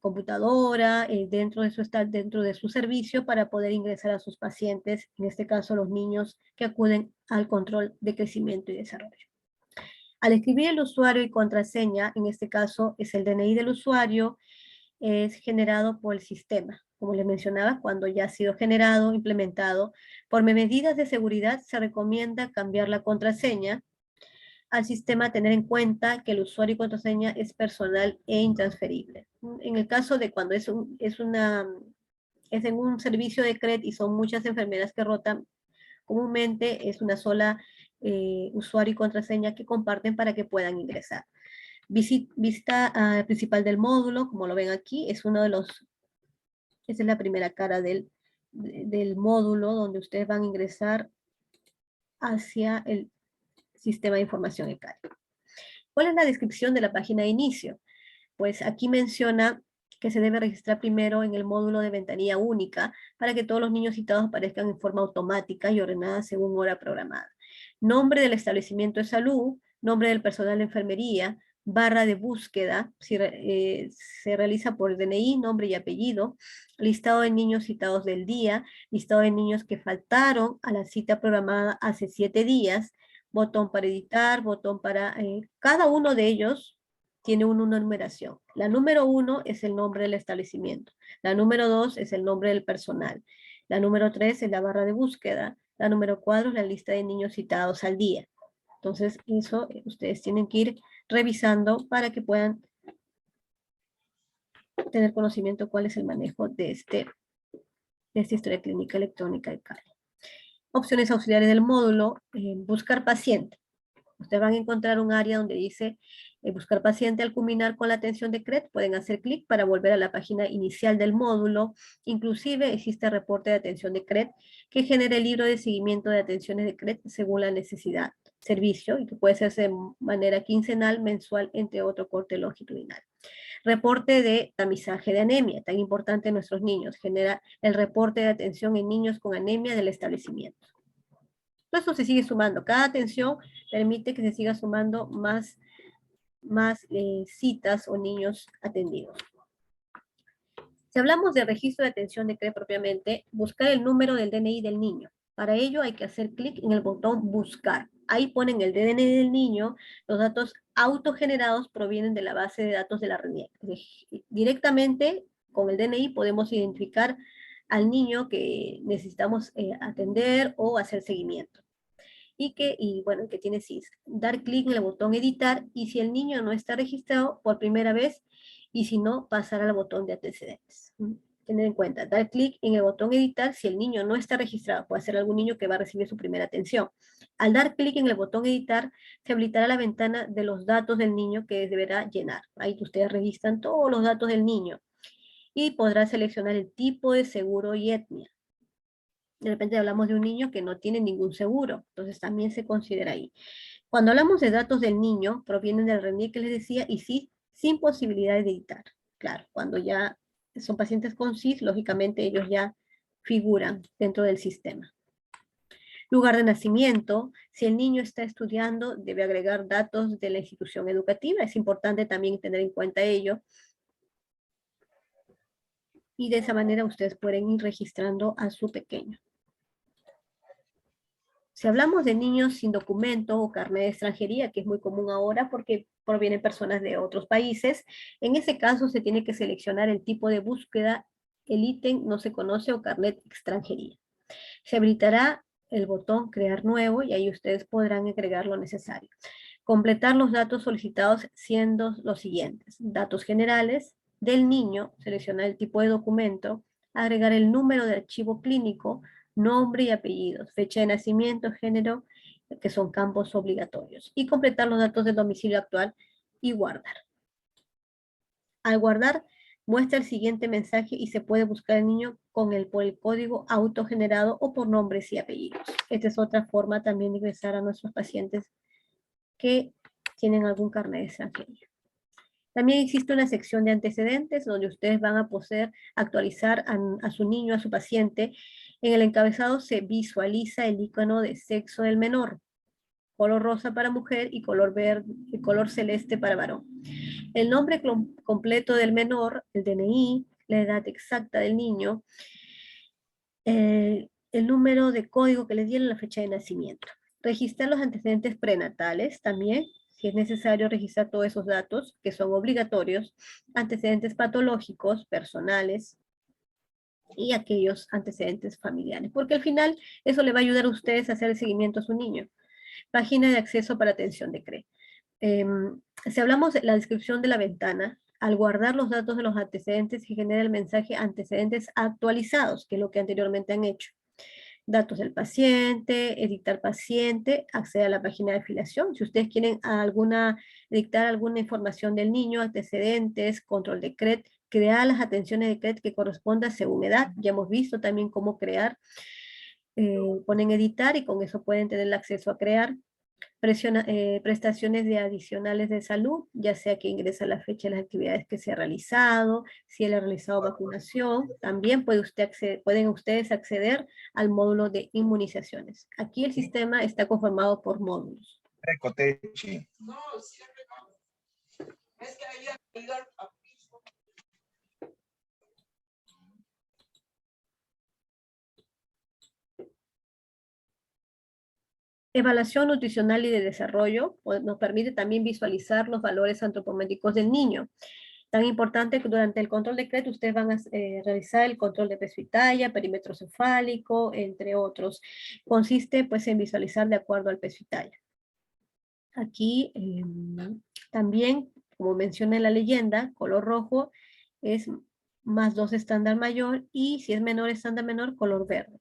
computadora dentro de su servicio para poder ingresar a sus pacientes, en este caso los niños que acuden al control de crecimiento y desarrollo. Al escribir el usuario y contraseña, en este caso es el DNI del usuario, es generado por el sistema. Como les mencionaba, cuando ya ha sido generado, implementado, por medidas de seguridad se recomienda cambiar la contraseña al sistema, tener en cuenta que el usuario y contraseña es personal e intransferible. En el caso de cuando es en un servicio de CRED y son muchas enfermeras que rotan, comúnmente es una sola usuario y contraseña que comparten para que puedan ingresar. Vista principal del módulo, como lo ven aquí, esa es la primera cara del módulo donde ustedes van a ingresar hacia el sistema de información ECARI. ¿Cuál es la descripción de la página de inicio? Pues aquí menciona que se debe registrar primero en el módulo de ventanilla única para que todos los niños citados aparezcan en forma automática y ordenada según hora programada. Nombre del establecimiento de salud, nombre del personal de enfermería, barra de búsqueda, se realiza por DNI, nombre y apellido, listado de niños citados del día, listado de niños que faltaron a la cita programada hace 7 días, botón para editar, botón para... cada uno de ellos tiene una numeración. La número 1 es el nombre del establecimiento. La número 2 es el nombre del personal. La número 3 es la barra de búsqueda. La número 4 es la lista de niños citados al día. Entonces, eso ustedes tienen que ir revisando para que puedan tener conocimiento cuál es el manejo de esta historia clínica electrónica de CARI. Opciones auxiliares del módulo, buscar paciente. Ustedes van a encontrar un área donde dice buscar paciente. Al culminar con la atención de CRED, pueden hacer clic para volver a la página inicial del módulo. Inclusive existe reporte de atención de CRED que genera el libro de seguimiento de atenciones de CRED según la necesidad, servicio, y que puede hacerse de manera quincenal, mensual, entre otro corte longitudinal. Reporte de tamizaje de anemia, tan importante en nuestros niños. Genera el reporte de atención en niños con anemia del establecimiento. Esto se sigue sumando. Cada atención permite que se siga sumando más citas o niños atendidos. Si hablamos de registro de atención de CRED propiamente, buscar el número del DNI del niño. Para ello hay que hacer clic en el botón buscar. Ahí ponen el DNI del niño. Los datos autogenerados provienen de la base de datos de la RENIEC. Directamente con el DNI podemos identificar al niño que necesitamos atender o hacer seguimiento. Y que tiene CIS. Dar clic en el botón editar, y si el niño no está registrado por primera vez, y si no, pasar al botón de antecedentes. Tener en cuenta, dar clic en el botón editar si el niño no está registrado. Puede ser algún niño que va a recibir su primera atención. Al dar clic en el botón editar, se habilitará la ventana de los datos del niño que deberá llenar. Ahí ustedes registran todos los datos del niño y podrá seleccionar el tipo de seguro y etnia. De repente hablamos de un niño que no tiene ningún seguro, entonces también se considera ahí. Cuando hablamos de datos del niño, provienen del RENIEC que les decía, y sí, sin posibilidad de editar. Claro, cuando ya son pacientes con CIS, lógicamente ellos ya figuran dentro del sistema. Lugar de nacimiento, si el niño está estudiando, debe agregar datos de la institución educativa. Es importante también tener en cuenta ello. Y de esa manera ustedes pueden ir registrando a su pequeño. Si hablamos de niños sin documento o carnet de extranjería, que es muy común ahora porque provienen personas de otros países, en ese caso se tiene que seleccionar el tipo de búsqueda, el ítem no se conoce o carnet de extranjería. Se habilitará el botón crear nuevo y ahí ustedes podrán agregar lo necesario. Completar los datos solicitados siendo los siguientes: datos generales del niño, seleccionar el tipo de documento, agregar el número de archivo clínico, nombre y apellidos, fecha de nacimiento, género, que son campos obligatorios, y completar los datos del domicilio actual y guardar. Al guardar, muestra el siguiente mensaje y se puede buscar al niño por el código autogenerado o por nombres y apellidos. Esta es otra forma también de ingresar a nuestros pacientes que tienen algún carnet de extranjería. También existe una sección de antecedentes donde ustedes van a poder actualizar a su niño, a su paciente. En el encabezado se visualiza el icono de sexo del menor, color rosa para mujer y color verde, y color celeste para varón. El nombre completo del menor, el DNI, la edad exacta del niño, el número de código que le dieron, la fecha de nacimiento. Registrar los antecedentes prenatales también, si es necesario registrar todos esos datos que son obligatorios, antecedentes patológicos, personales y aquellos antecedentes familiares, porque al final eso le va a ayudar a ustedes a hacer el seguimiento a su niño. Página de acceso para atención de CRE. Si hablamos de la descripción de la ventana, al guardar los datos de los antecedentes se genera el mensaje antecedentes actualizados, que es lo que anteriormente han hecho. Datos del paciente, editar paciente, acceder a la página de afiliación. Si ustedes quieren dictar alguna información del niño, antecedentes, control de CRED, crear las atenciones de CRED que correspondan según edad. Ya hemos visto también cómo crear. Ponen editar y con eso pueden tener el acceso a crear. Prestaciones de adicionales de salud, ya sea que ingresa la fecha de las actividades que se ha realizado, si él ha realizado vacunación, también pueden ustedes acceder al módulo de inmunizaciones. Aquí el sistema está conformado por módulos. Evaluación nutricional y de desarrollo nos permite también visualizar los valores antropométricos del niño. Tan importante que durante el control de CRED ustedes van a realizar el control de peso y talla, perímetro cefálico, entre otros. Consiste pues en visualizar de acuerdo al peso y talla. Aquí también, como menciona en la leyenda, color rojo es +2 estándar mayor y si es menor estándar menor, color verde.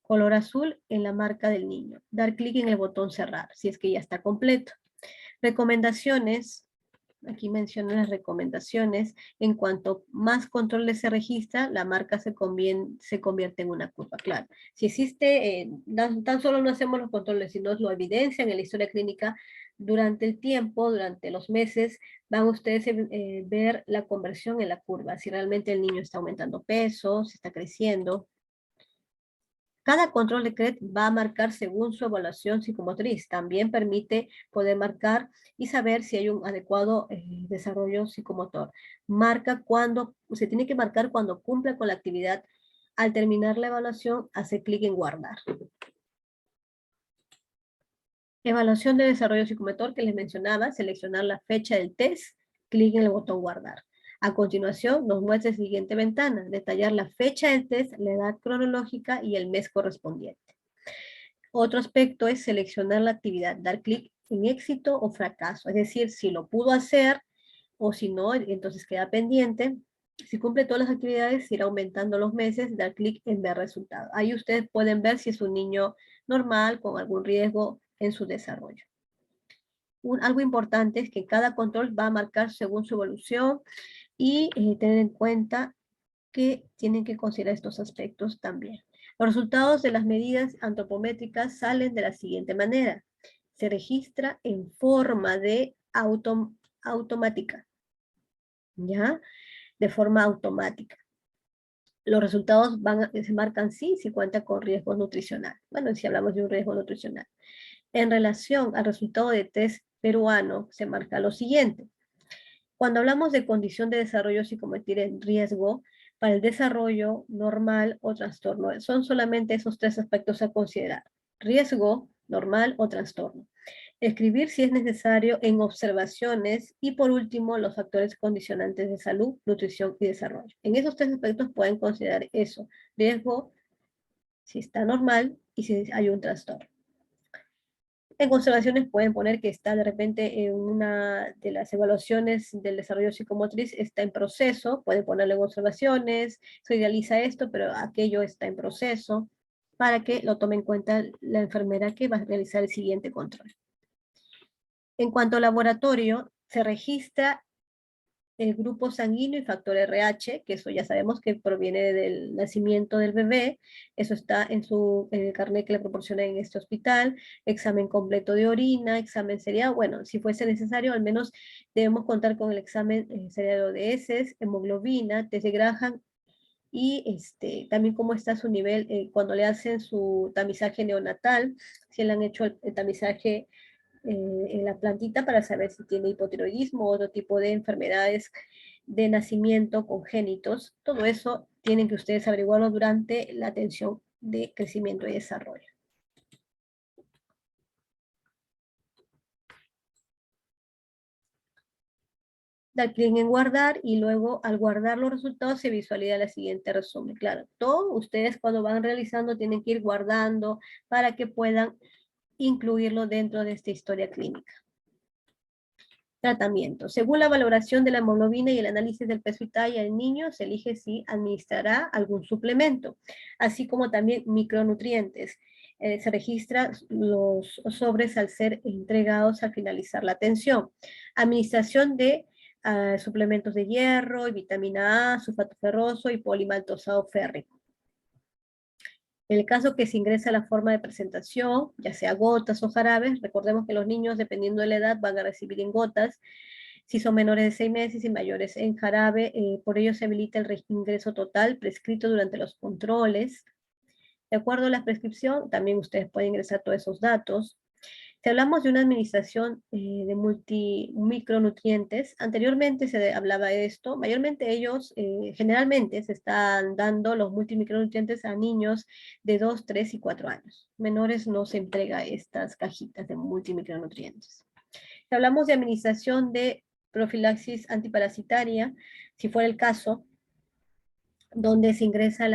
Color azul en la marca del niño. Dar clic en el botón cerrar, si es que ya está completo. Recomendaciones. Aquí mencionan las recomendaciones. En cuanto más controles se registra, la marca se convierte en una curva. Claro, si existe, tan solo no hacemos los controles, sino lo evidencian en la historia clínica durante el tiempo, durante los meses, van ustedes a ver la conversión en la curva, si realmente el niño está aumentando peso, si está creciendo. Cada control de CRED va a marcar según su evaluación psicomotriz. También permite poder marcar y saber si hay un adecuado desarrollo psicomotor. Se tiene que marcar cuando cumpla con la actividad. Al terminar la evaluación, hace clic en guardar. Evaluación de desarrollo psicomotor que les mencionaba, seleccionar la fecha del test, clic en el botón guardar. A continuación, nos muestra la siguiente ventana, detallar la fecha del test, la edad cronológica y el mes correspondiente. Otro aspecto es seleccionar la actividad, dar clic en éxito o fracaso, es decir, si lo pudo hacer o si no, entonces queda pendiente. Si cumple todas las actividades, irá aumentando los meses, dar clic en ver resultado. Ahí ustedes pueden ver si es un niño normal, con algún riesgo en su desarrollo. Algo importante es que cada control va a marcar según su evolución y tener en cuenta que tienen que considerar estos aspectos también. Los resultados de las medidas antropométricas salen de la siguiente manera. Se registra en forma de automática, ¿ya? De forma automática. Los resultados se marcan sí si cuenta con riesgo nutricional. Bueno, si hablamos de un riesgo nutricional. En relación al resultado de test peruano, se marca lo siguiente. Cuando hablamos de condición de desarrollo psicomotriz en riesgo, para el desarrollo normal o trastorno, son solamente esos 3 aspectos a considerar. Riesgo, normal o trastorno. Escribir si es necesario en observaciones y por último los factores condicionantes de salud, nutrición y desarrollo. En esos 3 aspectos pueden considerar eso, riesgo, si está normal y si hay un trastorno. En observaciones pueden poner que está de repente en una de las evaluaciones del desarrollo psicomotriz, está en proceso, pueden ponerlo en observaciones, se realiza esto, pero aquello está en proceso, para que lo tome en cuenta la enfermera que va a realizar el siguiente control. En cuanto al laboratorio, se registra el grupo sanguíneo y factor RH, que eso ya sabemos que proviene del nacimiento del bebé, eso está en el carnet que le proporciona en este hospital, examen completo de orina, examen seriado, bueno, si fuese necesario, al menos debemos contar con el examen seriado de heces, hemoglobina, test de Graham, y también cómo está su nivel cuando le hacen su tamizaje neonatal, si le han hecho el tamizaje en la plantita para saber si tiene hipotiroidismo o otro tipo de enfermedades de nacimiento congénitos. Todo eso tienen que ustedes averiguarlo durante la atención de crecimiento y desarrollo. Dar clic en guardar y luego al guardar los resultados se visualiza la siguiente resumen. Claro, todos ustedes cuando van realizando tienen que ir guardando para que puedan incluirlo dentro de esta historia clínica. Tratamiento. Según la valoración de la hemoglobina y el análisis del peso y talla del niño, se elige si administrará algún suplemento, así como también micronutrientes. Se registran los sobres al ser entregados al finalizar la atención. Administración de suplementos de hierro y vitamina A, sulfato ferroso y polimaltosado férrico. En el caso que se ingresa la forma de presentación, ya sea gotas o jarabes, recordemos que los niños, dependiendo de la edad, van a recibir en gotas, si son menores de 6 meses y mayores en jarabe, por ello se habilita el ingreso total prescrito durante los controles. De acuerdo a la prescripción, también ustedes pueden ingresar todos esos datos. Si hablamos de una administración de micronutrientes, anteriormente se hablaba de esto, mayormente ellos, generalmente se están dando los multimicronutrientes a niños de 2, 3 y 4 años. Menores no se entrega estas cajitas de multimicronutrientes. Si hablamos de administración de profilaxis antiparasitaria, si fuera el caso, donde se ingresa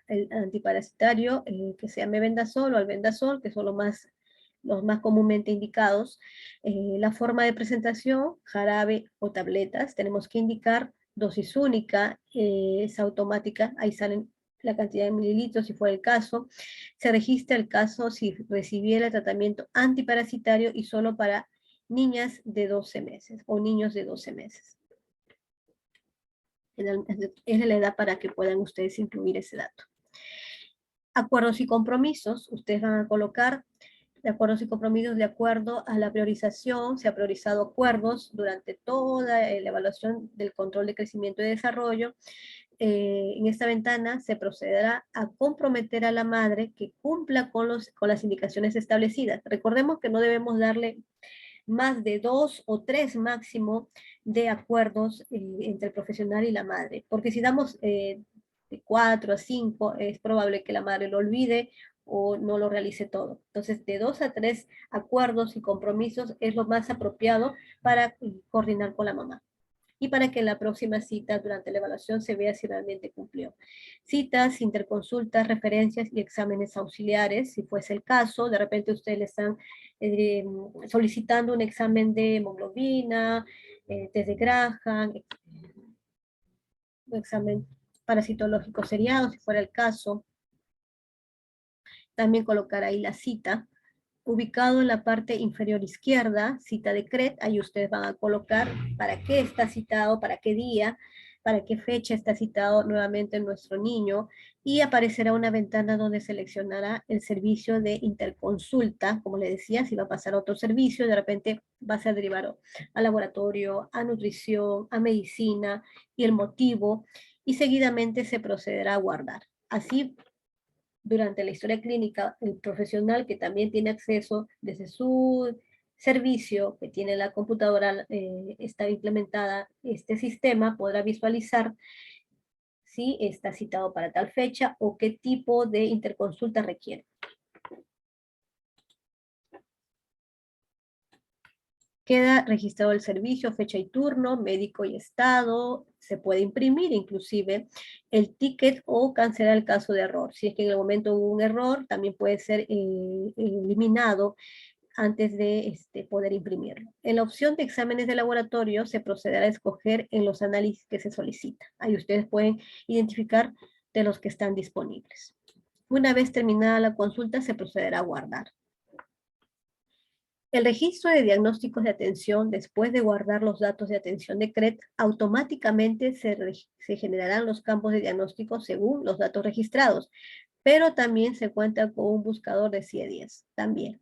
el antiparasitario, que se llame Vendasol o albendazol, que son los más comúnmente indicados. La forma de presentación, jarabe o tabletas, tenemos que indicar dosis única, es automática, ahí salen la cantidad de mililitros si fuera el caso. Se registra el caso si recibiera el tratamiento antiparasitario y solo para niñas de 12 meses o niños de 12 meses. Es la edad para que puedan ustedes incluir ese dato. Acuerdos y compromisos, ustedes van a colocar de acuerdos y compromisos de acuerdo a la priorización, se ha priorizado acuerdos durante toda la evaluación del control de crecimiento y desarrollo. En esta ventana se procederá a comprometer a la madre que cumpla con las indicaciones establecidas. Recordemos que no debemos darle más de 2 o 3 máximo de acuerdos entre el profesional y la madre, porque si damos de 4 a 5 es probable que la madre lo olvide o no lo realice todo. Entonces, de 2 a 3 acuerdos y compromisos es lo más apropiado para coordinar con la mamá y para que en la próxima cita durante la evaluación se vea si realmente cumplió. Citas, interconsultas, referencias y exámenes auxiliares, si fuese el caso, de repente ustedes le están solicitando un examen de hemoglobina, test de Graham, un examen parasitológico seriado, si fuera el caso. También colocar ahí la cita. Ubicado en la parte inferior izquierda, cita de CRET, ahí ustedes van a colocar para qué está citado, para qué día, para qué fecha está citado nuevamente nuestro niño, y aparecerá una ventana donde seleccionará el servicio de interconsulta, como le decía, si va a pasar a otro servicio, de repente va a ser derivado a laboratorio, a nutrición, a medicina, y el motivo, y seguidamente se procederá a guardar. Así durante la historia clínica, el profesional que también tiene acceso desde su servicio, que tiene la computadora, está implementada este sistema, podrá visualizar si está citado para tal fecha o qué tipo de interconsulta requiere. Queda registrado el servicio, fecha y turno, médico y estado, se puede imprimir inclusive el ticket o cancelar el caso de error. Si es que en el momento hubo un error, también puede ser eliminado antes de poder imprimirlo. En la opción de exámenes de laboratorio se procederá a escoger en los análisis que se solicitan. Ahí ustedes pueden identificar de los que están disponibles. Una vez terminada la consulta, se procederá a guardar. El registro de diagnósticos de atención, después de guardar los datos de atención de CRET, automáticamente se generarán los campos de diagnóstico según los datos registrados, pero también se cuenta con un buscador de CIE-10 también,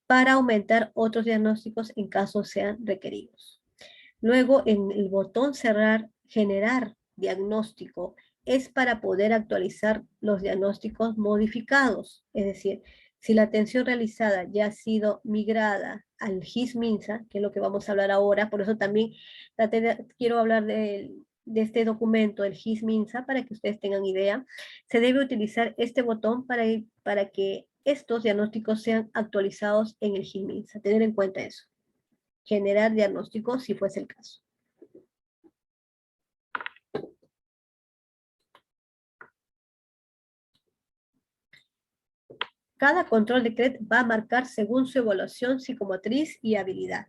para aumentar otros diagnósticos en caso sean requeridos. Luego, en el botón cerrar, generar diagnóstico, es para poder actualizar los diagnósticos modificados, es decir, si la atención realizada ya ha sido migrada al GIS-MINSA, que es lo que vamos a hablar ahora, por eso también quiero hablar de este documento, el GIS-MINSA, para que ustedes tengan idea, se debe utilizar este botón para que estos diagnósticos sean actualizados en el GIS-MINSA. Tener en cuenta eso. Generar diagnósticos si fuese el caso. Cada control de CRET va a marcar según su evaluación psicomotriz y habilidad,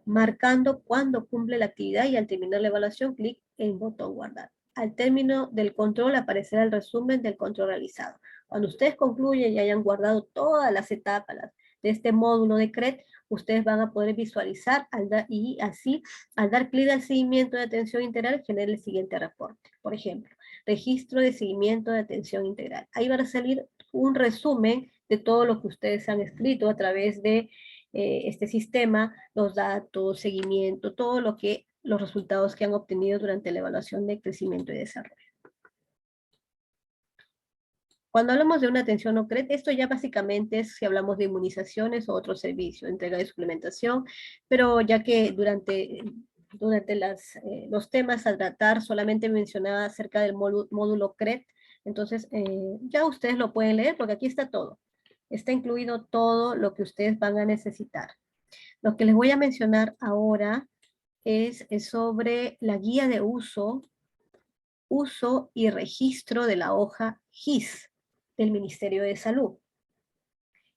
marcando cuándo cumple la actividad y al terminar la evaluación, clic en botón guardar. Al término del control aparecerá el resumen del control realizado. Cuando ustedes concluyen y hayan guardado todas las etapas de este módulo de CRET, ustedes van a poder visualizar y así, al dar clic al seguimiento de atención integral, genera el siguiente reporte. Por ejemplo, registro de seguimiento de atención integral. Ahí va a salir un resumen de todo lo que ustedes han escrito a través de este sistema, los datos, seguimiento, todo lo que, los resultados que han obtenido durante la evaluación de crecimiento y desarrollo. Cuando hablamos de una atención no CRET, esto ya básicamente es si hablamos de inmunizaciones o otro servicio, entrega de suplementación, pero ya que durante los temas al tratar solamente mencionaba acerca del módulo CRET, entonces ya ustedes lo pueden leer porque aquí está todo. Está incluido todo lo que ustedes van a necesitar. Lo que les voy a mencionar ahora es sobre la guía de uso y registro de la hoja GIS del Ministerio de Salud.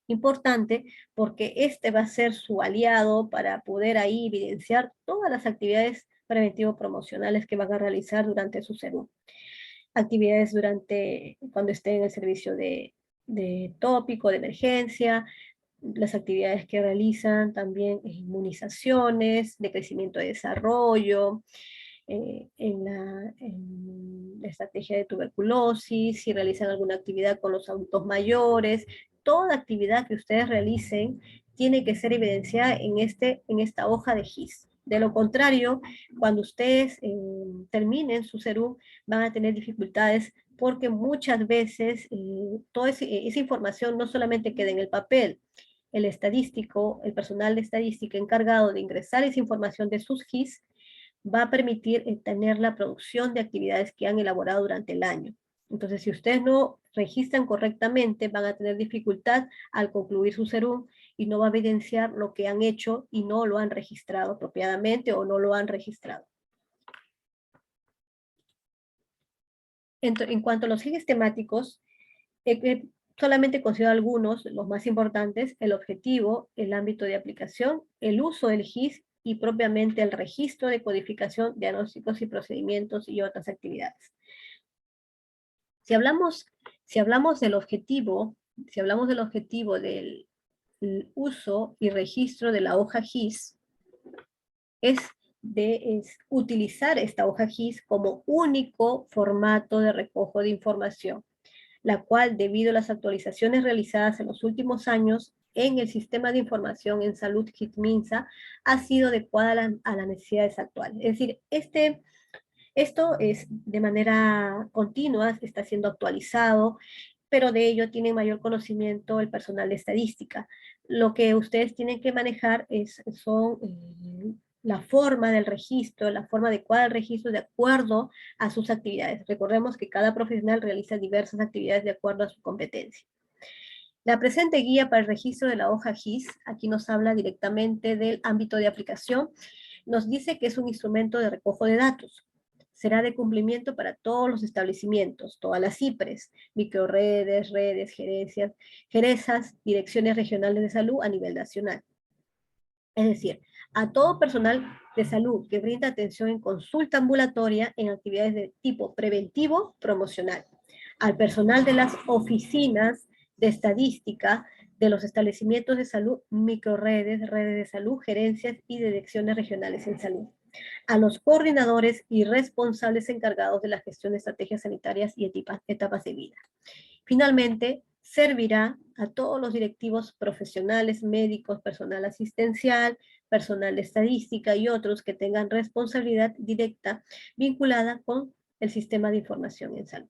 Importante porque este va a ser su aliado para poder ahí evidenciar todas las actividades preventivo-promocionales que van a realizar durante su SERU. Actividades cuando estén en el servicio de tópico, de emergencia, las actividades que realizan también inmunizaciones, de crecimiento y desarrollo, en la estrategia de tuberculosis, si realizan alguna actividad con los adultos mayores, toda actividad que ustedes realicen tiene que ser evidenciada en esta hoja de GIS. De lo contrario, cuando ustedes terminen su SERU, van a tener dificultades porque muchas veces toda esa información no solamente queda en el papel, el estadístico, el personal de estadística encargado de ingresar esa información de sus GIS va a permitir tener la producción de actividades que han elaborado durante el año. Entonces, si ustedes no registran correctamente, van a tener dificultad al concluir su SERUM y no va a evidenciar lo que han hecho y no lo han registrado apropiadamente o no lo han registrado. En cuanto a los ejes temáticos, solamente considero algunos, los más importantes: el objetivo, el ámbito de aplicación, el uso del GIS y propiamente el registro de codificación, diagnósticos y procedimientos y otras actividades. Si hablamos del objetivo, del uso y registro de la hoja GIS, es utilizar esta hoja GIS como único formato de recojo de información, la cual, debido a las actualizaciones realizadas en los últimos años en el sistema de información en salud GIS-MINSA, ha sido adecuada a las necesidades actuales. Es decir, esto es de manera continua, está siendo actualizado, pero de ello tiene mayor conocimiento el personal de estadística. Lo que ustedes tienen que manejar son la forma del registro, la forma adecuada del registro de acuerdo a sus actividades. Recordemos que cada profesional realiza diversas actividades de acuerdo a su competencia. La presente guía para el registro de la hoja GIS, aquí nos habla directamente del ámbito de aplicación, nos dice que es un instrumento de recojo de datos. será de cumplimiento para todos los establecimientos, todas las IPRES, microredes, redes, gerencias, gerezas, direcciones regionales de salud a nivel nacional. Es decir, a todo personal de salud que brinda atención en consulta ambulatoria en actividades de tipo preventivo, promocional. Al personal de las oficinas de estadística de los establecimientos de salud, microredes, redes de salud, gerencias y direcciones regionales en salud. A los coordinadores y responsables encargados de la gestión de estrategias sanitarias y etapas de vida. Finalmente, servirá a todos los directivos profesionales, médicos, personal asistencial, personal de estadística y otros que tengan responsabilidad directa vinculada con el sistema de información en salud.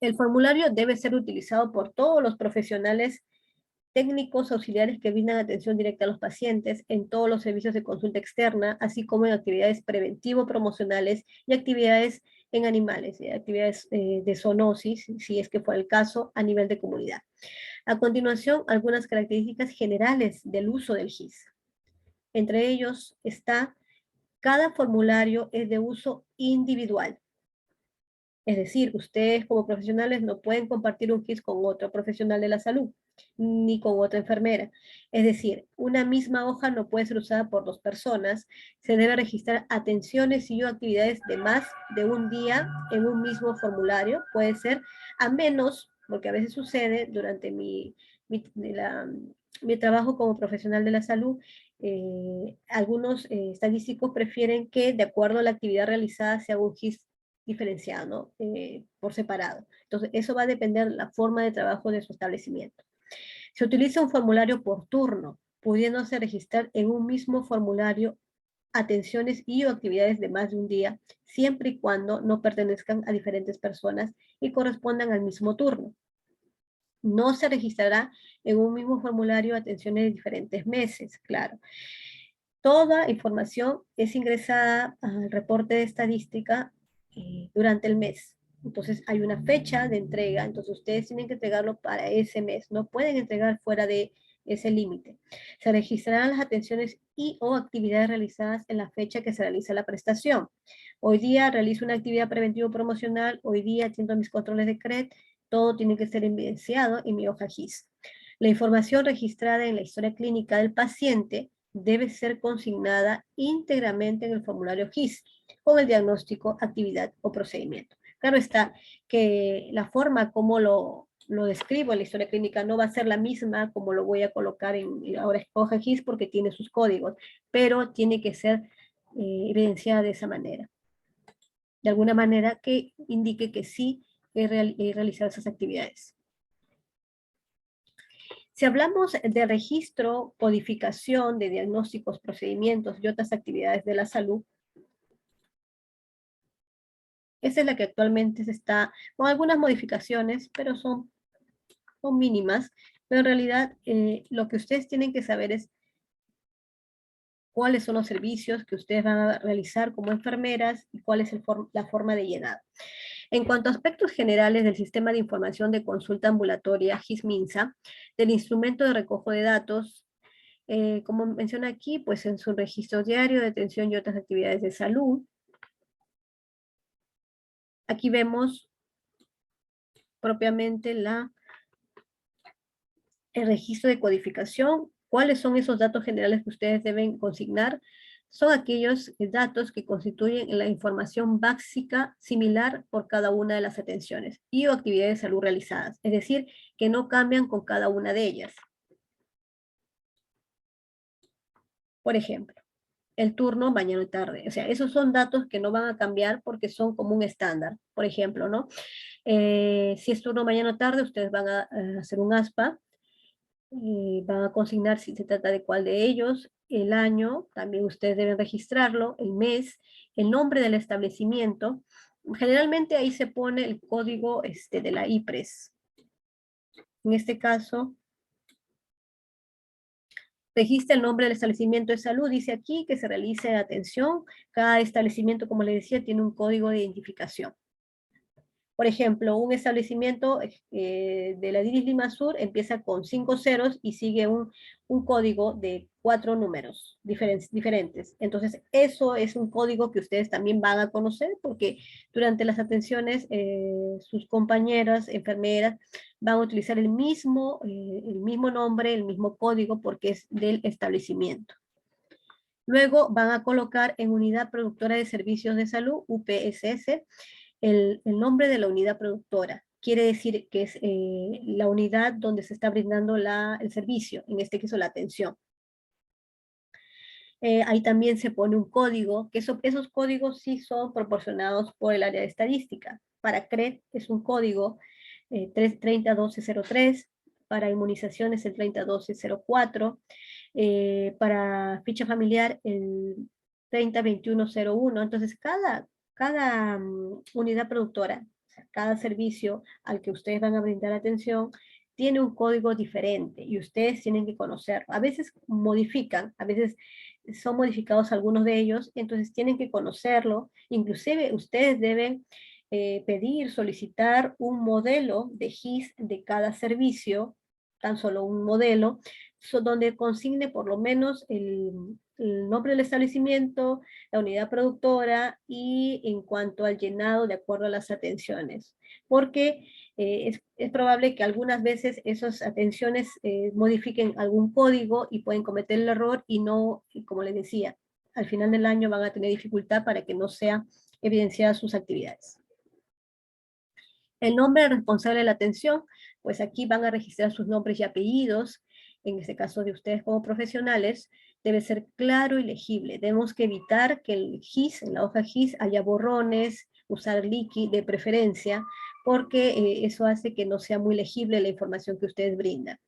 El formulario debe ser utilizado por todos los profesionales técnicos auxiliares que brindan atención directa a los pacientes en todos los servicios de consulta externa, así como en actividades preventivo-promocionales y actividades en animales, actividades de zoonosis, si es que fue el caso, a nivel de comunidad. A continuación, algunas características generales del uso del GIS. Entre ellos está, cada formulario es de uso individual. Es decir, ustedes como profesionales no pueden compartir un GIS con otro profesional de la salud, ni con otra enfermera. Es decir, una misma hoja no puede ser usada por dos personas. Se debe registrar atenciones y actividades de más de un día en un mismo formulario. Puede ser, a menos, porque a veces sucede durante mi trabajo como profesional de la salud, algunos estadísticos prefieren que de acuerdo a la actividad realizada sea un GIS diferenciado, ¿no? Por separado. Entonces, eso va a depender de la forma de trabajo de su establecimiento. Se utiliza un formulario por turno, pudiéndose registrar en un mismo formulario atenciones y o actividades de más de un día, siempre y cuando no pertenezcan a diferentes personas y correspondan al mismo turno. No se registrará en un mismo formulario atenciones de diferentes meses, claro. Toda información es ingresada al reporte de estadística durante el mes. Entonces hay una fecha de entrega, entonces ustedes tienen que entregarlo para ese mes, no pueden entregar fuera de ese límite. Se registrarán las atenciones y o actividades realizadas en la fecha que se realiza la prestación. Hoy día realizo una actividad preventivo promocional, hoy día atiendo mis controles de CRED, todo tiene que ser evidenciado en mi hoja GIS. La información registrada en la historia clínica del paciente debe ser consignada íntegramente en el formulario GIS, con el diagnóstico, actividad o procedimiento. Claro está que la forma como lo describo en la historia clínica no va a ser la misma como lo voy a colocar en ahora hoja GIS porque tiene sus códigos, pero tiene que ser evidenciada de esa manera. De alguna manera que indique que sí he realizado esas actividades. Si hablamos de registro, codificación de diagnósticos, procedimientos y otras actividades de la salud, esa es la que actualmente se está, con algunas modificaciones, pero son mínimas, pero en realidad lo que ustedes tienen que saber es cuáles son los servicios que ustedes van a realizar como enfermeras y cuál es la forma de llenar. En cuanto a aspectos generales del sistema de información de consulta ambulatoria GIS-MINSA, del instrumento de recojo de datos, como menciona aquí, pues en su registro diario de atención y otras actividades de salud. Aquí vemos propiamente el registro de codificación. ¿Cuáles son esos datos generales que ustedes deben consignar? Son aquellos datos que constituyen la información básica similar por cada una de las atenciones y o actividades de salud realizadas, es decir, que no cambian con cada una de ellas. Por ejemplo, el turno mañana y tarde. O sea, esos son datos que no van a cambiar porque son como un estándar. Por ejemplo, ¿no? Si es turno mañana o tarde, ustedes van a hacer un ASPA, van a consignar si se trata de cuál de ellos, el año, también ustedes deben registrarlo, el mes, el nombre del establecimiento. Generalmente ahí se pone el código de la IPRES. En este caso, registra el nombre del establecimiento de salud, dice aquí que se realice atención. Cada establecimiento, como les decía, tiene un código de identificación. Por ejemplo, un establecimiento de la Diris Limasur empieza con 5 ceros y sigue un código de 4 números diferentes. Entonces, eso es un código que ustedes también van a conocer porque durante las atenciones, sus compañeras, enfermeras, van a utilizar el mismo nombre, el mismo código porque es del establecimiento. Luego van a colocar en Unidad Productora de Servicios de Salud, UPSS, el nombre de la unidad productora. Quiere decir que es la unidad donde se está brindando el servicio, en este caso la atención. Ahí también se pone un código, que esos códigos sí son proporcionados por el área de estadística. Para CRED es un código 301203, para inmunizaciones el 301204, para ficha familiar el 302101. Entonces, cada unidad productora, o sea, cada servicio al que ustedes van a brindar atención, tiene un código diferente y ustedes tienen que conocerlo. A veces modifican, a veces son modificados algunos de ellos, entonces tienen que conocerlo. Inclusive ustedes deben pedir, solicitar un modelo de GIS de cada servicio, tan solo un modelo, donde consigne por lo menos el nombre del establecimiento, la unidad productora y en cuanto al llenado de acuerdo a las atenciones. Porque es probable que algunas veces esas atenciones modifiquen algún código y pueden cometer el error y no, como les decía, al final del año van a tener dificultad para que no sean evidenciadas sus actividades. El nombre del responsable de la atención, pues aquí van a registrar sus nombres y apellidos. En este caso de ustedes como profesionales, debe ser claro y legible. Tenemos que evitar que el GIS, en la hoja GIS, haya borrones, usar liqui de preferencia, porque eso hace que no sea muy legible la información que ustedes brindan.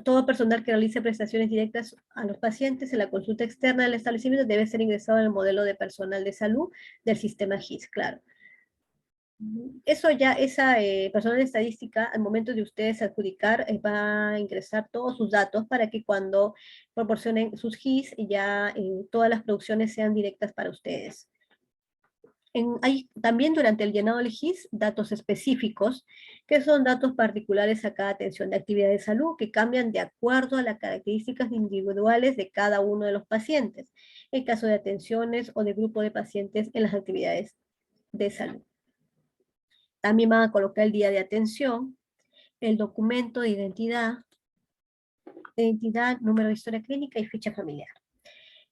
Todo personal que realice prestaciones directas a los pacientes en la consulta externa del establecimiento debe ser ingresado en el modelo de personal de salud del sistema GIS, claro. Eso ya, esa persona de estadística, al momento de ustedes adjudicar, va a ingresar todos sus datos para que cuando proporcionen sus GIS, ya todas las producciones sean directas para ustedes. Hay también durante el llenado del GIS datos específicos, que son datos particulares a cada atención de actividad de salud, que cambian de acuerdo a las características individuales de cada uno de los pacientes, en caso de atenciones o de grupo de pacientes en las actividades de salud. También van a colocar el día de atención, el documento de identidad, número de historia clínica y ficha familiar.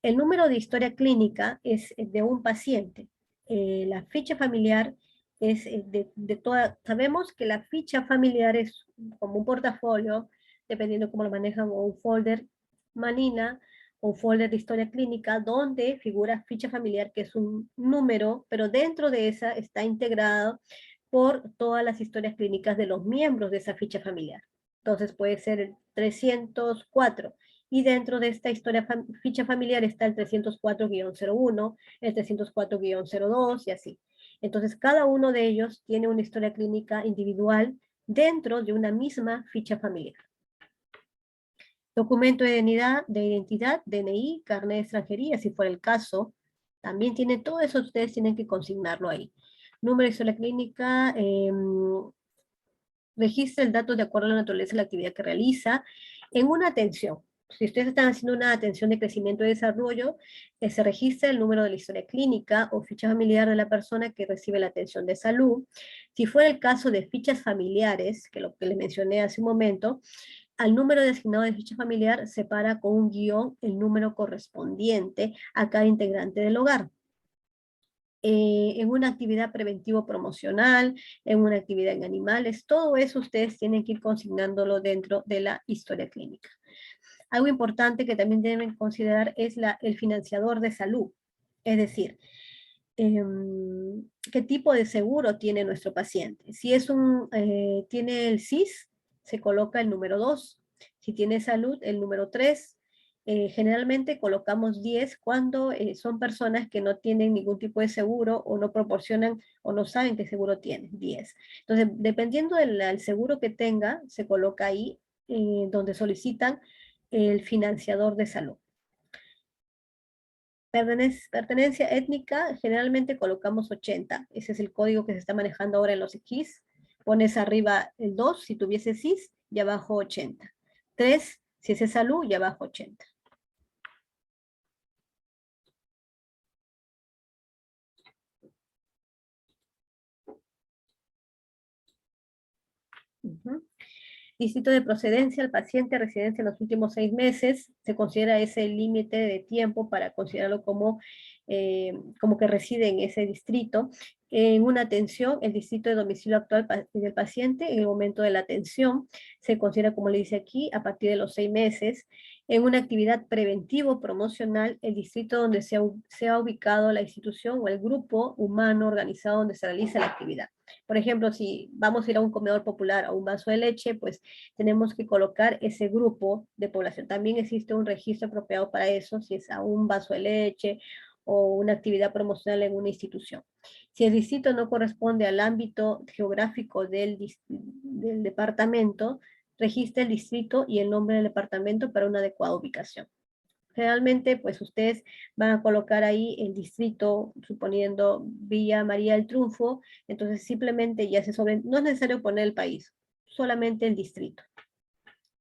El número de historia clínica es de un paciente. La ficha familiar es de toda. Sabemos que la ficha familiar es como un portafolio, dependiendo cómo lo manejan, o un folder manina, o un folder de historia clínica, donde figura ficha familiar, que es un número, pero dentro de esa está integrado por todas las historias clínicas de los miembros de esa ficha familiar. Entonces puede ser el 304, y dentro de esta ficha familiar está el 304-01, el 304-02 y así. Entonces cada uno de ellos tiene una historia clínica individual dentro de una misma ficha familiar. Documento de identidad, DNI, carnet de extranjería, si fuera el caso, también tiene todo eso, ustedes tienen que consignarlo ahí. Número de historia clínica, registra el dato de acuerdo a la naturaleza de la actividad que realiza. En una atención, si ustedes están haciendo una atención de crecimiento y desarrollo, se registra el número de la historia clínica o ficha familiar de la persona que recibe la atención de salud. Si fuera el caso de fichas familiares, que lo que les mencioné hace un momento, al número designado de ficha familiar se para con un guión el número correspondiente a cada integrante del hogar. En una actividad preventivo-promocional, en una actividad en animales, todo eso ustedes tienen que ir consignándolo dentro de la historia clínica. Algo importante que también deben considerar es el financiador de salud, es decir, qué tipo de seguro tiene nuestro paciente. Si tiene el CIS, se coloca el número 2. Si tiene salud, el número 3. Generalmente colocamos 10 cuando son personas que no tienen ningún tipo de seguro o no proporcionan o no saben qué seguro tienen, 10. Entonces, dependiendo del seguro que tenga, se coloca ahí donde solicitan el financiador de salud. Pertenencia étnica, generalmente colocamos 80. Ese es el código que se está manejando ahora en los GIS. Pones arriba el 2, si tuviese CIS, y abajo 80. 3, si es salud, y abajo 80. Distrito de procedencia, el paciente residencia en los últimos 6 meses, se considera ese límite de tiempo para considerarlo como que reside en ese distrito. En una atención, el distrito de domicilio actual del paciente, en el momento de la atención, se considera, como le dice aquí, a partir de los 6 meses. En una actividad preventivo-promocional, el distrito donde se ha ubicado la institución o el grupo humano organizado donde se realiza la actividad. Por ejemplo, si vamos a ir a un comedor popular, a un vaso de leche, pues tenemos que colocar ese grupo de población. También existe un registro apropiado para eso, si es a un vaso de leche o una actividad promocional en una institución. Si el distrito no corresponde al ámbito geográfico del departamento, registra el distrito y el nombre del departamento para una adecuada ubicación. Generalmente, pues ustedes van a colocar ahí el distrito, suponiendo Villa María del Triunfo, entonces simplemente ya no es necesario poner el país, solamente el distrito.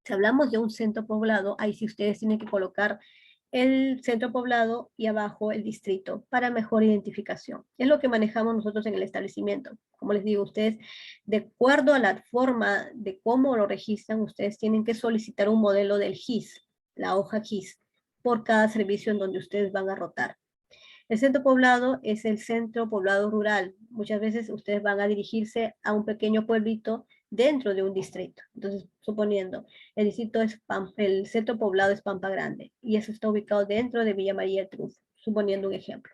Si hablamos de un centro poblado, ahí sí ustedes tienen que colocar el centro poblado y abajo el distrito para mejor identificación. Es lo que manejamos nosotros en el establecimiento. Como les digo, ustedes, de acuerdo a la forma de cómo lo registran, ustedes tienen que solicitar un modelo del GIS, la hoja GIS, por cada servicio en donde ustedes van a rotar. El centro poblado es el centro poblado rural. Muchas veces ustedes van a dirigirse a un pequeño pueblito dentro de un distrito. Entonces, suponiendo, el distrito es el centro poblado es Pampa Grande y eso está ubicado dentro de Villa María del Triunfo, suponiendo un ejemplo.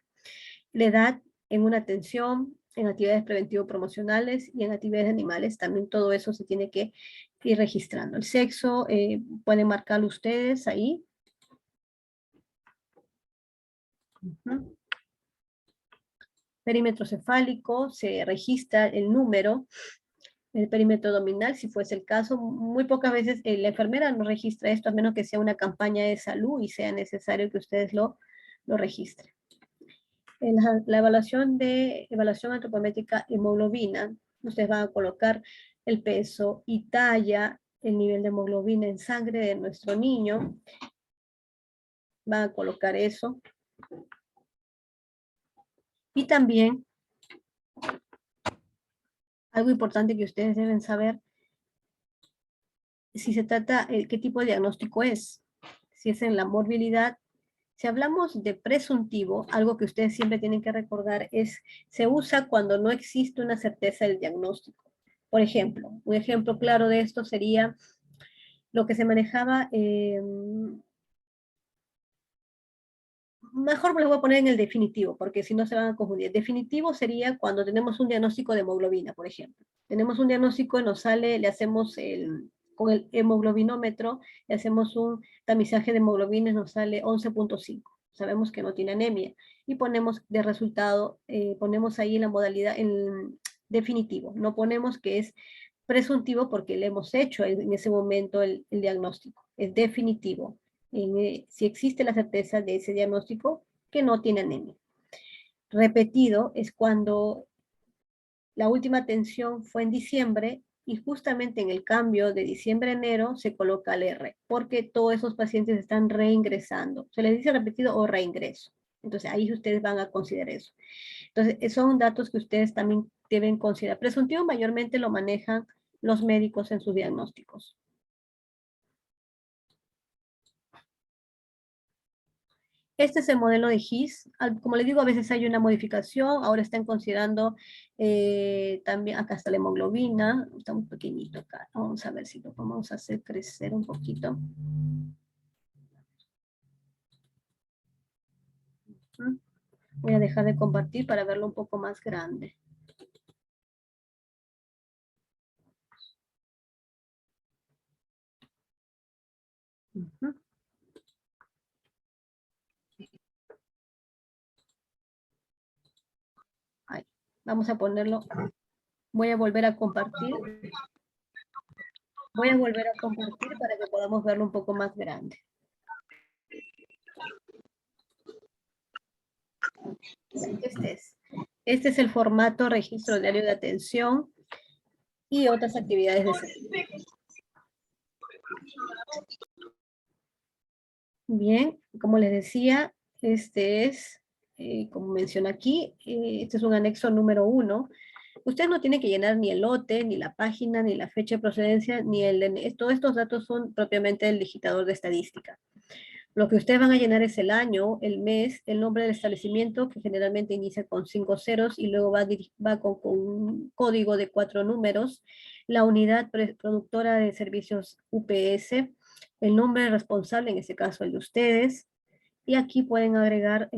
La edad en una atención, en actividades preventivo-promocionales y en actividades animales, también todo eso se tiene que ir registrando. El sexo, pueden marcarlo ustedes ahí. Perímetro cefálico, se registra el número, el perímetro abdominal, si fuese el caso. Muy pocas veces la enfermera no registra esto, a menos que sea una campaña de salud y sea necesario que ustedes lo registren. La evaluación antropométrica hemoglobina, ustedes van a colocar el peso y talla, el nivel de hemoglobina en sangre de nuestro niño, van a colocar eso. Y también, algo importante que ustedes deben saber, si se trata, qué tipo de diagnóstico es, si es en la morbilidad. Si hablamos de presuntivo, algo que ustedes siempre tienen que recordar es, se usa cuando no existe una certeza del diagnóstico. Por ejemplo, un ejemplo claro de esto sería lo que se manejaba, mejor me lo voy a poner en el definitivo, porque si no se van a confundir. Definitivo sería cuando tenemos un diagnóstico de hemoglobina, por ejemplo. Tenemos un diagnóstico y nos sale, le hacemos con el hemoglobinómetro, le hacemos un tamizaje de hemoglobina y nos sale 11.5. Sabemos que no tiene anemia. Y ponemos de resultado, ponemos ahí en la modalidad, en definitivo. No ponemos que es presuntivo porque le hemos hecho en ese momento el diagnóstico. Es definitivo. Si existe la certeza de ese diagnóstico que no tiene anemia. Repetido es cuando la última atención fue en diciembre y justamente en el cambio de diciembre a enero se coloca el R, porque todos esos pacientes están reingresando. Se les dice repetido o reingreso. Entonces ahí ustedes van a considerar eso. Entonces son datos que ustedes también deben considerar. Presuntivo mayormente lo manejan los médicos en sus diagnósticos. Este es el modelo de GIS. Como les digo, a veces hay una modificación. Ahora están considerando también, acá está la hemoglobina. Está un pequeñito acá. Vamos a ver si lo vamos a hacer crecer un poquito. Voy a dejar de compartir para verlo un poco más grande. Ahí. Vamos a ponerlo. Voy a volver a compartir. Voy a volver a compartir para que podamos verlo un poco más grande. Este es el formato registro diario de atención y otras actividades de servicio. Bien, como les decía, este es, como menciona aquí, este es un anexo número 1. Usted no tiene que llenar ni el lote, ni la página, ni la fecha de procedencia, ni el DNI. Todos estos datos son propiamente del digitador de estadística. Lo que ustedes van a llenar es el año, el mes, el nombre del establecimiento, que generalmente inicia con 5 ceros y luego va con un código de 4 números, la unidad productora de servicios UPS, el nombre responsable, en este caso el de ustedes, y aquí pueden agregar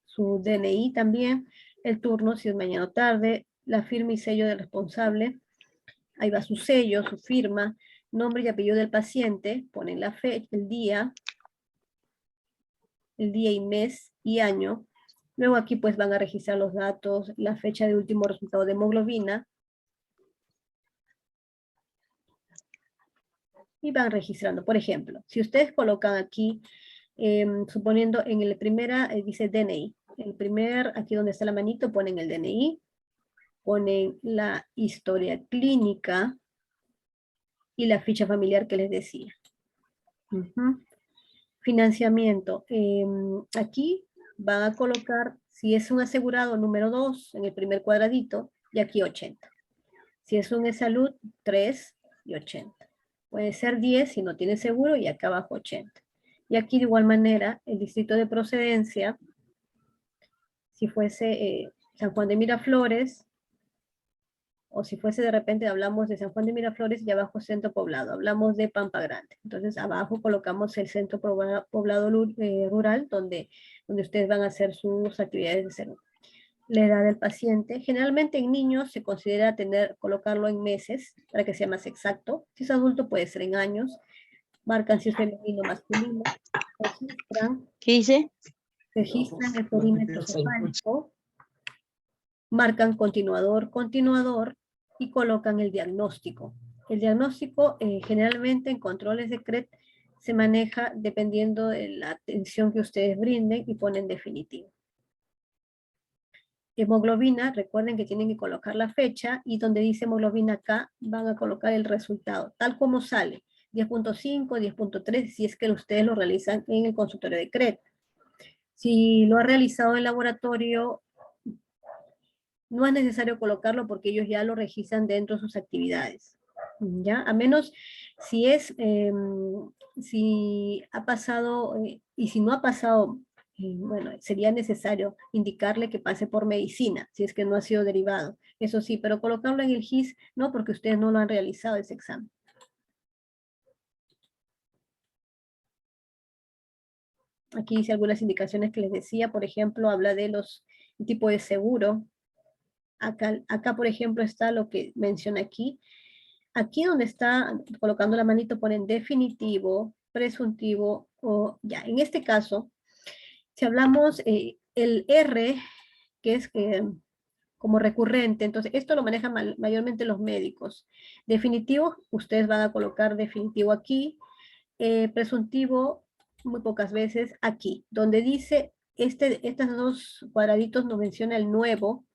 su DNI también, el turno, si es mañana o tarde, la firma y sello del responsable, ahí va su sello, su firma, nombre y apellido del paciente, ponen la fecha, el día y mes y año. Luego aquí pues van a registrar los datos, la fecha de último resultado de hemoglobina. Y van registrando. Por ejemplo, si ustedes colocan aquí, suponiendo en el primera, dice DNI. El primer, aquí donde está la manito, ponen el DNI, ponen la historia clínica y la ficha familiar que les decía. Financiamiento. Aquí van a colocar, si es un asegurado, número 2, en el primer cuadradito, y aquí 80. Si es un de salud, 3 y 80. Puede ser 10 si no tiene seguro, y acá abajo 80. Y aquí de igual manera, el distrito de procedencia, si fuese San Juan de Miraflores, o si fuese de repente, hablamos de San Juan de Miraflores y abajo centro poblado, hablamos de Pampa Grande. Entonces abajo colocamos el centro poblado rural, donde ustedes van a hacer sus actividades de salud. La edad del paciente, generalmente en niños se considera colocarlo en meses, para que sea más exacto. Si es adulto puede ser en años. Marcan si es femenino o masculino. ¿Qué dice? Registran el perímetro cefálico, marcan continuador, y colocan el diagnóstico. El diagnóstico generalmente en controles de CRET se maneja dependiendo de la atención que ustedes brinden y ponen definitivo. Hemoglobina, recuerden que tienen que colocar la fecha y donde dice hemoglobina acá van a colocar el resultado, tal como sale, 10.5, 10.3, si es que ustedes lo realizan en el consultorio de CRET. Si lo ha realizado en laboratorio, no es necesario colocarlo porque ellos ya lo registran dentro de sus actividades. ¿Ya? A menos si si ha pasado, y si no ha pasado, bueno, sería necesario indicarle que pase por medicina, si es que no ha sido derivado. Eso sí, pero colocarlo en el GIS, no, porque ustedes no lo han realizado ese examen. Aquí dice algunas indicaciones que les decía, por ejemplo, habla de los tipos de seguro. Acá, por ejemplo, está lo que menciona aquí. Aquí donde está colocando la manito ponen definitivo, presuntivo o ya. En este caso, si hablamos el R, que es como recurrente, entonces esto lo manejan mayormente los médicos. Definitivo, ustedes van a colocar definitivo aquí. Presuntivo, muy pocas veces aquí. Donde dice, estos dos cuadraditos nos menciona el nuevo,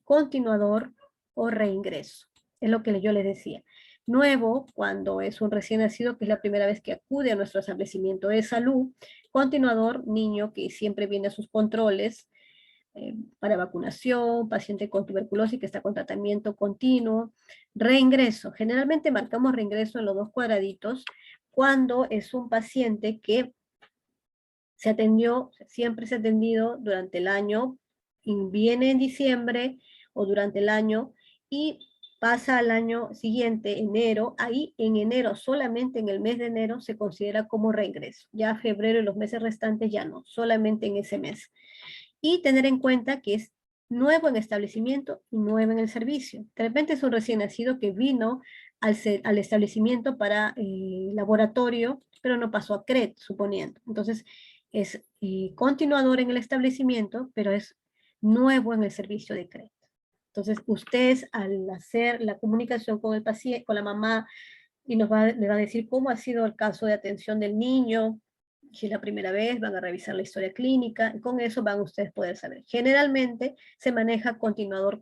continuador o reingreso. Es lo que yo les decía. Nuevo, cuando es un recién nacido, que es la primera vez que acude a nuestro establecimiento de salud. Continuador, niño que siempre viene a sus controles para vacunación, paciente con tuberculosis que está con tratamiento continuo. Reingreso, generalmente marcamos reingreso en los dos cuadraditos cuando es un paciente que se atendió, siempre se ha atendido durante el año, y viene en diciembre o durante el año y pasa al año siguiente, enero, ahí en enero, solamente en el mes de enero se considera como reingreso. Ya febrero y los meses restantes ya no, solamente en ese mes. Y tener en cuenta que es nuevo en establecimiento y nuevo en el servicio. De repente es un recién nacido que vino al establecimiento para laboratorio, pero no pasó a CRET, suponiendo. Entonces, es continuador en el establecimiento, pero es nuevo en el servicio de CRET. Entonces, ustedes al hacer la comunicación con el paciente, con la mamá, y le va a decir cómo ha sido el caso de atención del niño, Si es la primera vez, van a revisar la historia clínica, y con eso van ustedes a poder saber. Generalmente se maneja continuador,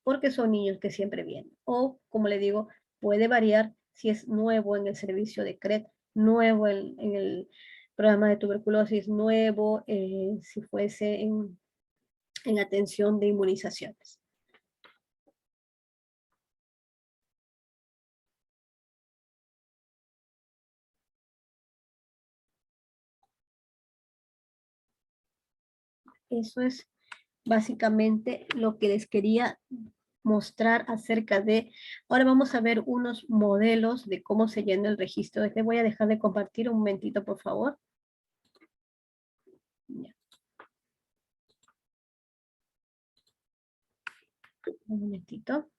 porque son niños que siempre vienen. O, como le digo, puede variar si es nuevo en el servicio de CRET, nuevo en el programa de tuberculosis, nuevo si fuese en atención de inmunizaciones. Eso es básicamente lo que les quería mostrar acerca de... Ahora vamos a ver unos modelos de cómo se llena el registro. Les voy a dejar de compartir un momentito, por favor. Ya. Un momentito.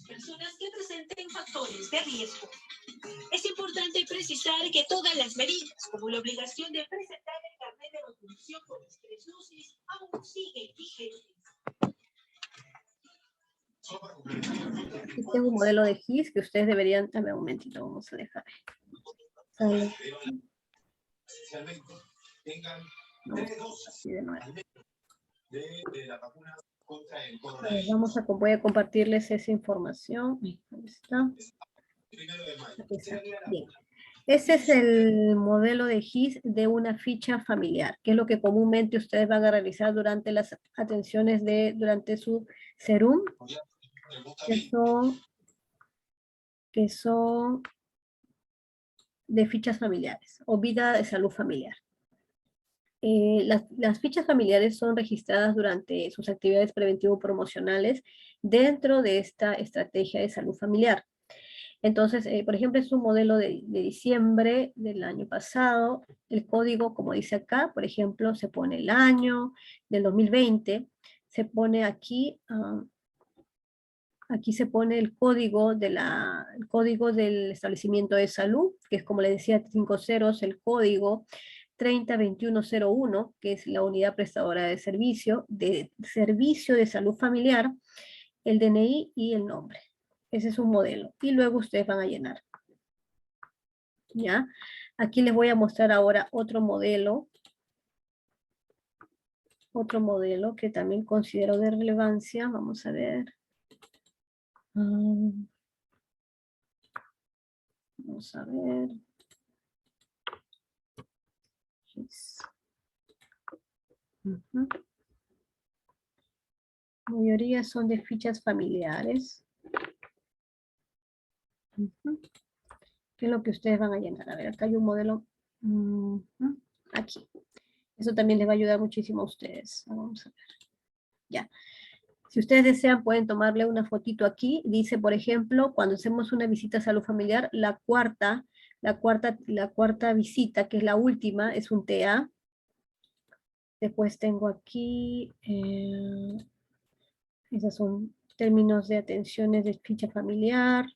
Personas que presenten factores de riesgo. Es importante precisar que todas las medidas, como la obligación de presentar el carnet de vacunación con las 3 dosis, aún siguen vigentes. Este es un modelo de GIS que ustedes deberían... A ver, un momentito, vamos a dejar. No, así de nuevo. Voy a compartirles esa información. Ahí está. Aquí está. Bien. Ese es el modelo de GIS de una ficha familiar, que es lo que comúnmente ustedes van a realizar durante las atenciones durante su serum, que son de fichas familiares o vida de salud familiar. Las fichas familiares son registradas durante sus actividades preventivo-promocionales dentro de esta estrategia de salud familiar. Entonces, por ejemplo, es un modelo de diciembre del año pasado. El código, como dice acá, por ejemplo, se pone el año del 2020. Se pone aquí, aquí se pone el código, el código del establecimiento de salud, que es como le decía, 5 ceros, el código 302101, que es la unidad prestadora de servicio de salud familiar, el DNI y el nombre. Ese es un modelo. Y luego ustedes van a llenar. ¿Ya? Aquí les voy a mostrar ahora otro modelo. Otro modelo que también considero de relevancia. Vamos a ver. Vamos a ver. La mayoría son de fichas familiares. ¿Qué es lo que ustedes van a llenar? A ver, acá hay un modelo. Aquí. Eso también les va a ayudar muchísimo a ustedes. Vamos a ver. Ya. Si ustedes desean, pueden tomarle una fotito aquí. Dice, por ejemplo, cuando hacemos una visita a salud familiar, la cuarta visita, que es la última, es un TA. Después tengo aquí, esos son términos de atenciones de ficha familiar.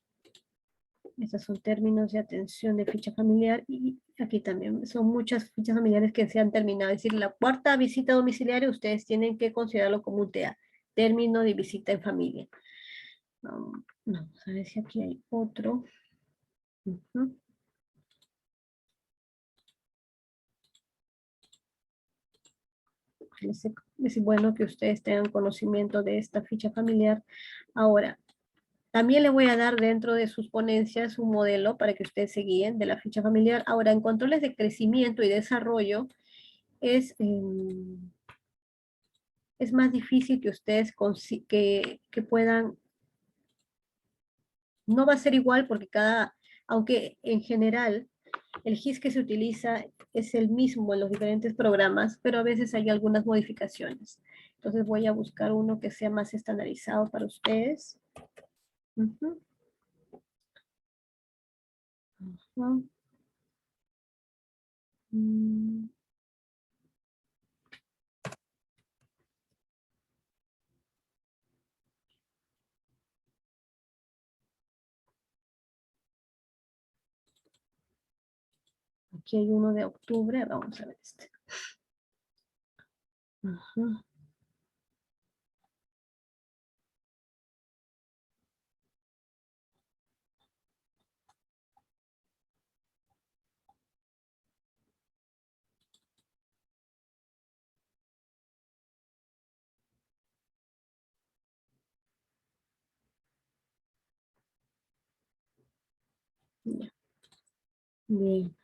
Esos son términos de atención de ficha familiar. Y aquí también son muchas fichas familiares que se han terminado. Es decir, la cuarta visita domiciliaria, ustedes tienen que considerarlo como un TA. Término de visita en familia. Vamos a ver si aquí hay otro. Es bueno que ustedes tengan conocimiento de esta ficha familiar. Ahora, también le voy a dar dentro de sus ponencias un modelo para que ustedes se guíen de la ficha familiar. Ahora, en controles de crecimiento y desarrollo, es es más difícil que ustedes que puedan, no va a ser igual porque aunque en general el GIS que se utiliza es el mismo en los diferentes programas, pero a veces hay algunas modificaciones. Entonces voy a buscar uno que sea más estandarizado para ustedes. Uh-huh. Uh-huh. Aquí hay uno de octubre, vamos a ver este. Uh-huh. Ya. Bien.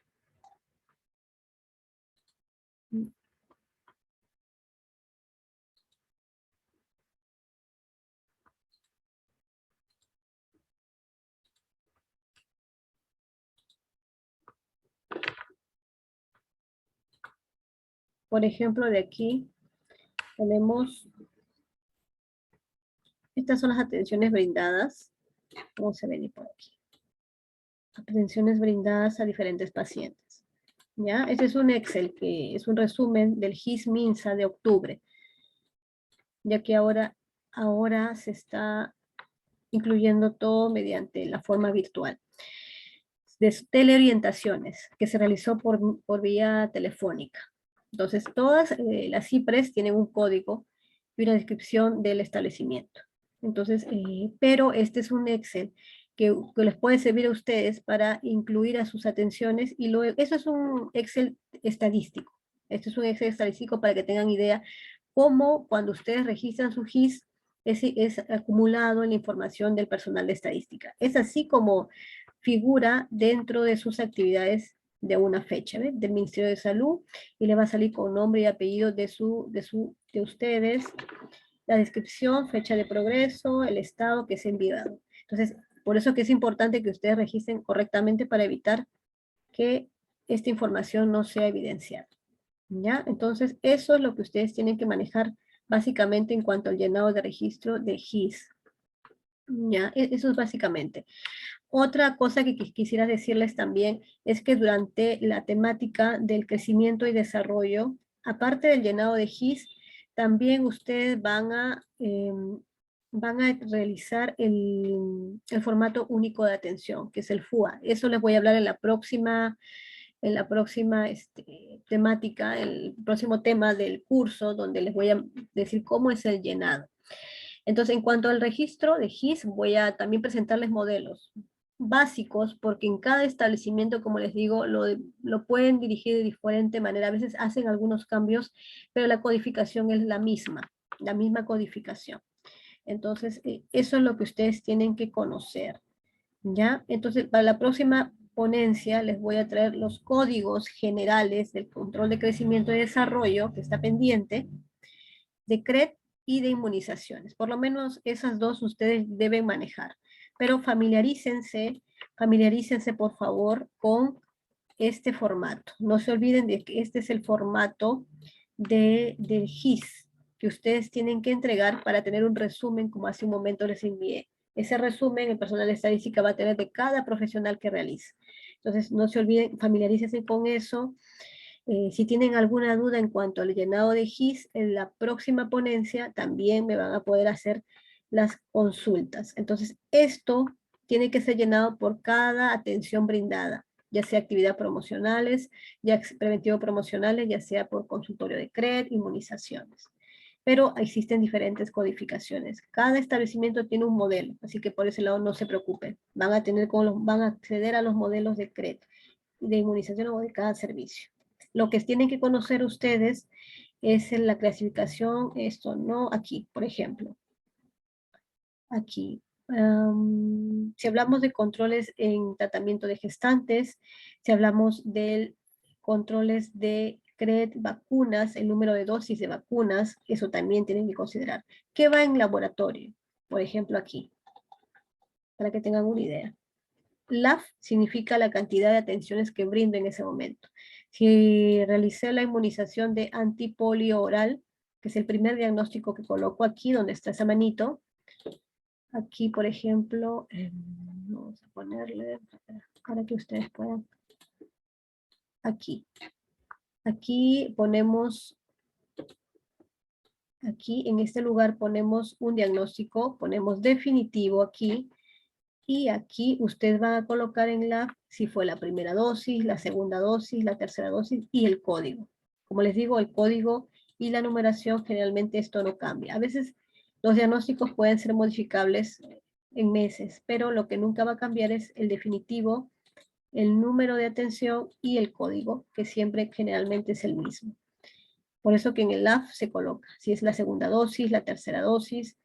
Por ejemplo, de aquí tenemos, estas son las atenciones brindadas. Vamos a venir por aquí. Atenciones brindadas a diferentes pacientes. ¿Ya? Este es un Excel que es un resumen del GIS-MINSA de octubre, ya que ahora se está incluyendo todo mediante la forma virtual. De teleorientaciones que se realizó por vía telefónica. Entonces, todas las CIPRES tienen un código y una descripción del establecimiento. Entonces, pero este es un Excel que les puede servir a ustedes para incluir a sus atenciones y luego, eso es un Excel estadístico. Esto es un Excel estadístico para que tengan idea cómo cuando ustedes registran su GIS es acumulado en la información del personal de estadística. Es así como figura dentro de sus actividades de una fecha, ¿ves? Del Ministerio de Salud, y le va a salir con nombre y apellido de ustedes, la descripción, fecha de progreso, el estado que es enviado. Entonces, por eso que es importante que ustedes registren correctamente para evitar que esta información no sea evidenciada. ¿Ya? Entonces, eso es lo que ustedes tienen que manejar básicamente en cuanto al llenado de registro de GIS. ¿Ya? Eso es básicamente. Otra cosa que quisiera decirles también es que durante la temática del crecimiento y desarrollo, aparte del llenado de GIS, también ustedes van a realizar el formato único de atención, que es el FUA. Eso les voy a hablar en la próxima temática, el próximo tema del curso, donde les voy a decir cómo es el llenado. Entonces, en cuanto al registro de GIS, voy a también presentarles modelos básicos, porque en cada establecimiento, como les digo, lo pueden dirigir de diferente manera. A veces hacen algunos cambios, pero la codificación es la misma codificación. Entonces, eso es lo que ustedes tienen que conocer, ¿ya? Entonces, para la próxima ponencia les voy a traer los códigos generales del control de crecimiento y desarrollo, que está pendiente, de CRED y de inmunizaciones. Por lo menos esas dos ustedes deben manejar. Pero familiarícense por favor con este formato. No se olviden de que este es el formato del GIS que ustedes tienen que entregar para tener un resumen, como hace un momento les envié. Ese resumen el personal de estadística va a tener de cada profesional que realice. Entonces, no se olviden, familiarícense con eso. Si tienen alguna duda en cuanto al llenado de GIS, en la próxima ponencia también me van a poder hacer las consultas. Entonces, esto tiene que ser llenado por cada atención brindada, ya sea actividades promocionales, ya preventivo promocionales, ya sea por consultorio de CRED, inmunizaciones. Pero existen diferentes codificaciones. Cada establecimiento tiene un modelo, así que por ese lado no se preocupen. Van a acceder a los modelos de CRED, de inmunización o de cada servicio. Lo que tienen que conocer ustedes es en la clasificación, esto, ¿no? Aquí, por ejemplo. Aquí. Si hablamos de controles en tratamiento de gestantes, si hablamos de controles de CRED, vacunas, el número de dosis de vacunas, eso también tienen que considerar. ¿Qué va en laboratorio? Por ejemplo, aquí, para que tengan una idea. LAF significa la cantidad de atenciones que brindo en ese momento. Si realicé la inmunización de antipolio oral, que es el primer diagnóstico que coloco aquí, donde está esa manito, aquí, por ejemplo, vamos a ponerle, para que ustedes puedan, aquí. Aquí ponemos, aquí en este lugar ponemos un diagnóstico, ponemos definitivo aquí, y aquí usted va a colocar en la, si fue la primera dosis, la segunda dosis, la tercera dosis y el código. Como les digo, el código y la numeración, generalmente esto no cambia. A veces los diagnósticos pueden ser modificables en meses, pero lo que nunca va a cambiar es el definitivo, el número de atención y el código, que siempre generalmente es el mismo. Por eso que en el LAF se coloca, si es la segunda dosis, la tercera dosis,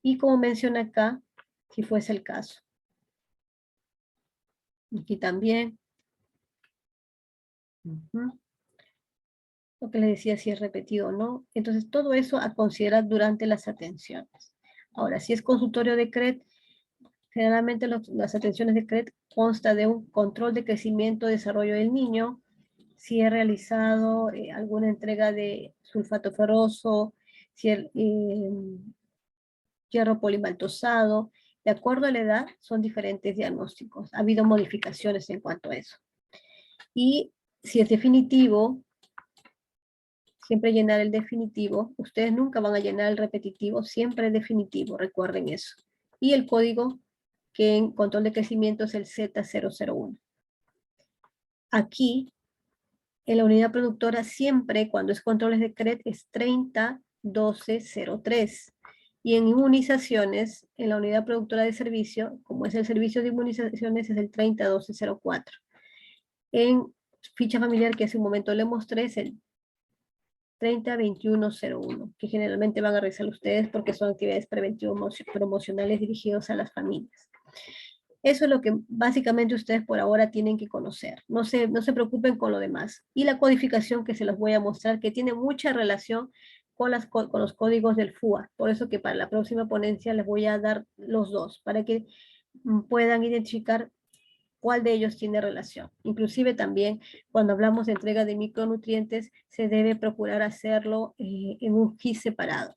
y como menciona acá, si fuese el caso. Aquí también. Lo que les decía, si es repetido o no. Entonces, todo eso a considerar durante las atenciones. Ahora, si es consultorio de CRED, generalmente las atenciones de CRED consta de un control de crecimiento y desarrollo del niño, si he realizado alguna entrega de sulfato ferroso, si el hierro polimaltosado, de acuerdo a la edad, son diferentes diagnósticos. Ha habido modificaciones en cuanto a eso. Y si es definitivo, siempre llenar el definitivo. Ustedes nunca van a llenar el repetitivo, siempre es definitivo, recuerden eso. Y el código que en control de crecimiento es el Z001. Aquí, en la unidad productora, siempre cuando es controles de CRED es 301203. Y en inmunizaciones, en la unidad productora de servicio, como es el servicio de inmunizaciones, es el 301204. En ficha familiar, que hace un momento le mostré, es el 30-21-01, que generalmente van a realizar ustedes porque son actividades preventivas promocionales dirigidas a las familias. Eso es lo que básicamente ustedes por ahora tienen que conocer. No se preocupen con lo demás. Y la codificación que se los voy a mostrar, que tiene mucha relación con los códigos del FUA. Por eso que para la próxima ponencia les voy a dar los dos, para que puedan identificar cuál de ellos tiene relación. Inclusive también cuando hablamos de entrega de micronutrientes, se debe procurar hacerlo en un GIS separado.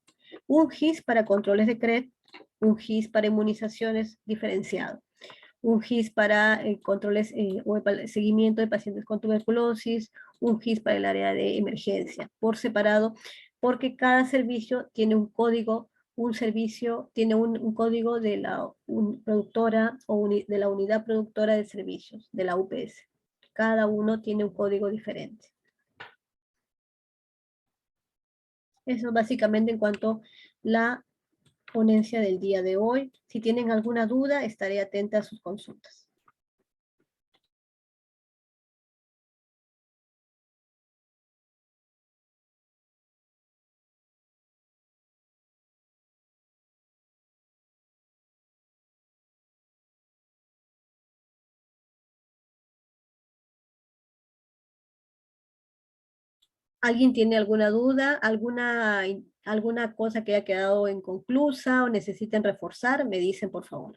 Un GIS para controles de CRED, un GIS para inmunizaciones diferenciado, un GIS para controles o seguimiento de pacientes con tuberculosis, un GIS para el área de emergencia, por separado, porque cada servicio tiene un código, un servicio tiene un código de la productora o de la unidad productora de servicios, de la UPS. Cada uno tiene un código diferente. Eso básicamente en cuanto a la ponencia del día de hoy. Si tienen alguna duda, estaré atenta a sus consultas. ¿Alguien tiene alguna duda, alguna cosa que haya quedado inconclusa o necesiten reforzar? Me dicen, por favor.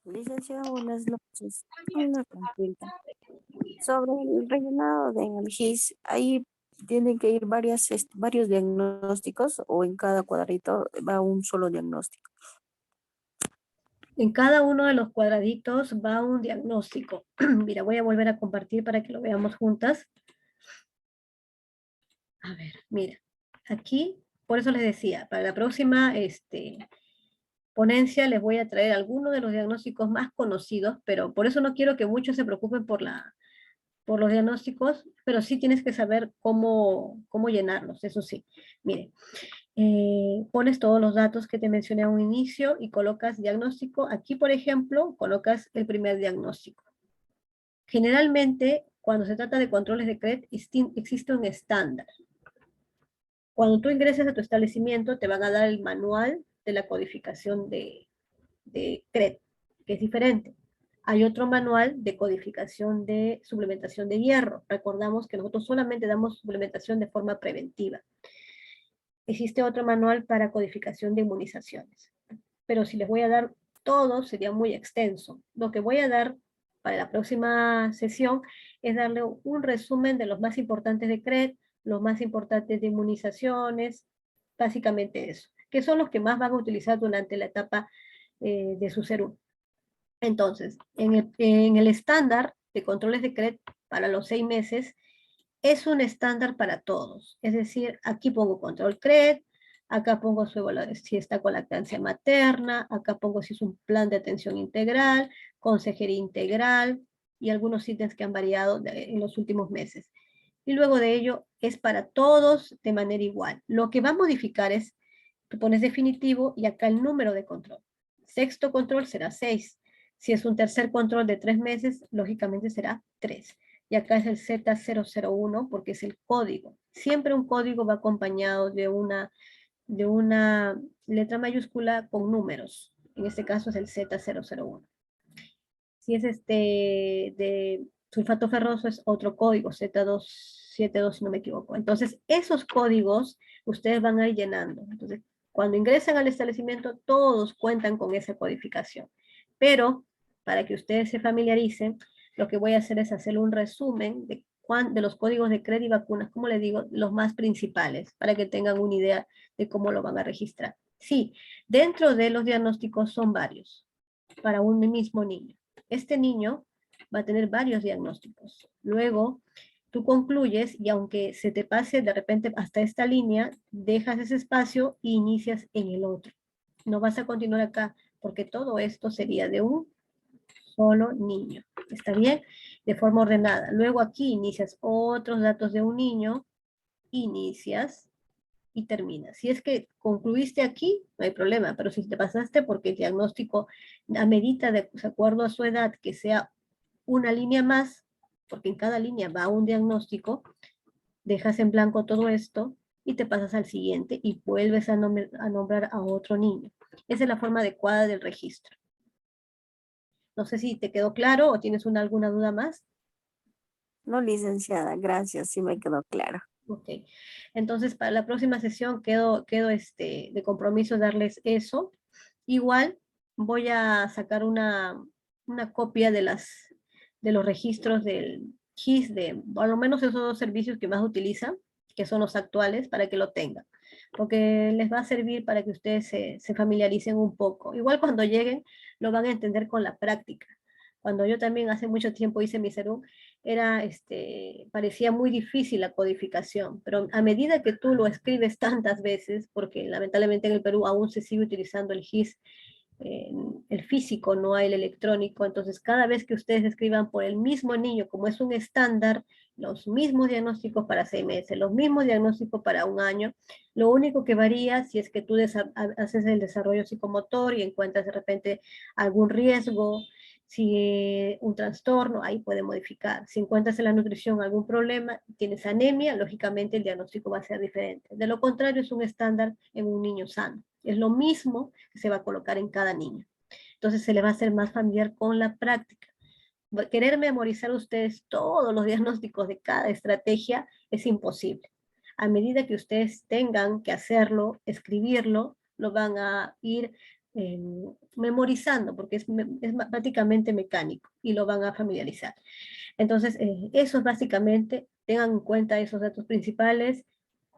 Licenciada, buenas noches. Una consulta. Sobre el rellenado de en el GIS, ahí tienen que ir varios diagnósticos o en cada cuadrito va un solo diagnóstico. En cada uno de los cuadraditos va un diagnóstico. Mira, voy a volver a compartir para que lo veamos juntas. A ver, mira. Aquí, por eso les decía, para la próxima ponencia les voy a traer algunos de los diagnósticos más conocidos, pero por eso no quiero que muchos se preocupen por por los diagnósticos, pero sí tienes que saber cómo llenarlos, eso sí. Mire, pones todos los datos que te mencioné a un inicio y colocas diagnóstico. Aquí, por ejemplo, colocas el primer diagnóstico. Generalmente, cuando se trata de controles de CRED, existe un estándar. Cuando tú ingreses a tu establecimiento, te van a dar el manual de la codificación de CRED, que es diferente. Hay otro manual de codificación de suplementación de hierro. Recordamos que nosotros solamente damos suplementación de forma preventiva. Existe otro manual para codificación de inmunizaciones. Pero si les voy a dar todo, sería muy extenso. Lo que voy a dar para la próxima sesión es darle un resumen de los más importantes de CRED, los más importantes de inmunizaciones, básicamente eso, que son los que más van a utilizar durante la etapa de su serum. Entonces, en el estándar de controles de CRED para los 6 meses, es un estándar para todos. Es decir, aquí pongo control CRED, acá pongo su evaluación, si está con lactancia materna, acá pongo si es un plan de atención integral, consejería integral, y algunos ítems que han variado en los últimos meses. Y luego de ello, es para todos de manera igual. Lo que va a modificar es, tú pones definitivo y acá el número de control. Sexto control será 6. Si es un tercer control de 3 meses, lógicamente será 3. Y acá es el Z001 porque es el código. Siempre un código va acompañado de una letra mayúscula con números. En este caso es el Z001. Si es de sulfato ferroso es otro código, Z272 si no me equivoco. Entonces esos códigos ustedes van a ir llenando. Entonces cuando ingresan al establecimiento todos cuentan con esa codificación. Pero para que ustedes se familiaricen, lo que voy a hacer es hacer un resumen de los códigos de CRED y vacunas, como les digo, los más principales, para que tengan una idea de cómo lo van a registrar. Sí, dentro de los diagnósticos son varios, para un mismo niño. Este niño va a tener varios diagnósticos. Luego, tú concluyes y aunque se te pase de repente hasta esta línea, dejas ese espacio e inicias en el otro. No vas a continuar acá, porque todo esto sería de un solo niño. ¿Está bien? De forma ordenada. Luego aquí inicias otros datos de un niño, inicias y terminas. Si es que concluiste aquí, no hay problema, pero si te pasaste porque el diagnóstico amerita de acuerdo a su edad que sea una línea más, porque en cada línea va un diagnóstico, dejas en blanco todo esto y te pasas al siguiente y vuelves a nombrar a otro niño. Esa es la forma adecuada del registro. No sé si te quedó claro o tienes alguna duda más. No, licenciada, gracias, sí me quedó claro. Ok, entonces para la próxima sesión quedo de compromiso darles eso. Igual voy a sacar una copia de los registros del GIS, de por lo menos esos dos servicios que más utilizan, que son los actuales, para que lo tengan, porque les va a servir para que ustedes se familiaricen un poco. Igual cuando lleguen lo van a entender con la práctica. Cuando yo también hace mucho tiempo hice mi serum, parecía muy difícil la codificación, pero a medida que tú lo escribes tantas veces, porque lamentablemente en el Perú aún se sigue utilizando el GIS, el físico, no hay el electrónico, entonces cada vez que ustedes escriban por el mismo niño, como es un estándar, los mismos diagnósticos para 6 meses, los mismos diagnósticos para un año, lo único que varía si es que tú haces el desarrollo psicomotor y encuentras de repente algún riesgo, si un trastorno, ahí puede modificar. Si encuentras en la nutrición algún problema, tienes anemia, lógicamente el diagnóstico va a ser diferente. De lo contrario, es un estándar en un niño sano. Es lo mismo que se va a colocar en cada niño. Entonces se le va a hacer más familiar con la práctica. Querer memorizar ustedes todos los diagnósticos de cada estrategia es imposible. A medida que ustedes tengan que hacerlo, escribirlo, lo van a ir memorizando, porque es prácticamente mecánico y lo van a familiarizar. Entonces, eso es básicamente, tengan en cuenta esos datos principales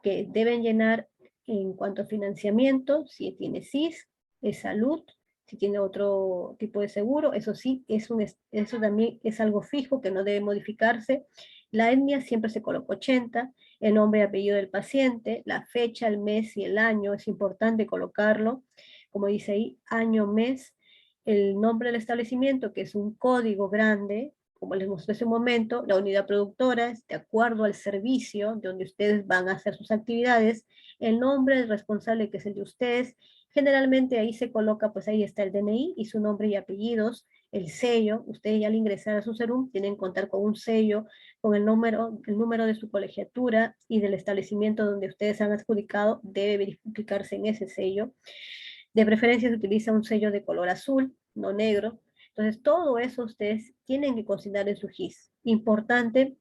que deben llenar en cuanto a financiamiento, si tiene SIS, es salud, si tiene otro tipo de seguro, eso sí, eso también es algo fijo que no debe modificarse. La etnia siempre se coloca 80, el nombre y apellido del paciente, la fecha, el mes y el año, es importante colocarlo, como dice ahí, año, mes, el nombre del establecimiento, que es un código grande, como les mostré hace un momento, la unidad productora es de acuerdo al servicio donde ustedes van a hacer sus actividades, el nombre del responsable que es el de ustedes, generalmente ahí se coloca, pues ahí está el DNI y su nombre y apellidos, el sello, ustedes ya al ingresar a su CERUM tienen que contar con un sello, con el número de su colegiatura y del establecimiento donde ustedes han adjudicado, debe verificarse en ese sello. De preferencia se utiliza un sello de color azul, no negro. Entonces todo eso ustedes tienen que consignar en su GIS. Importante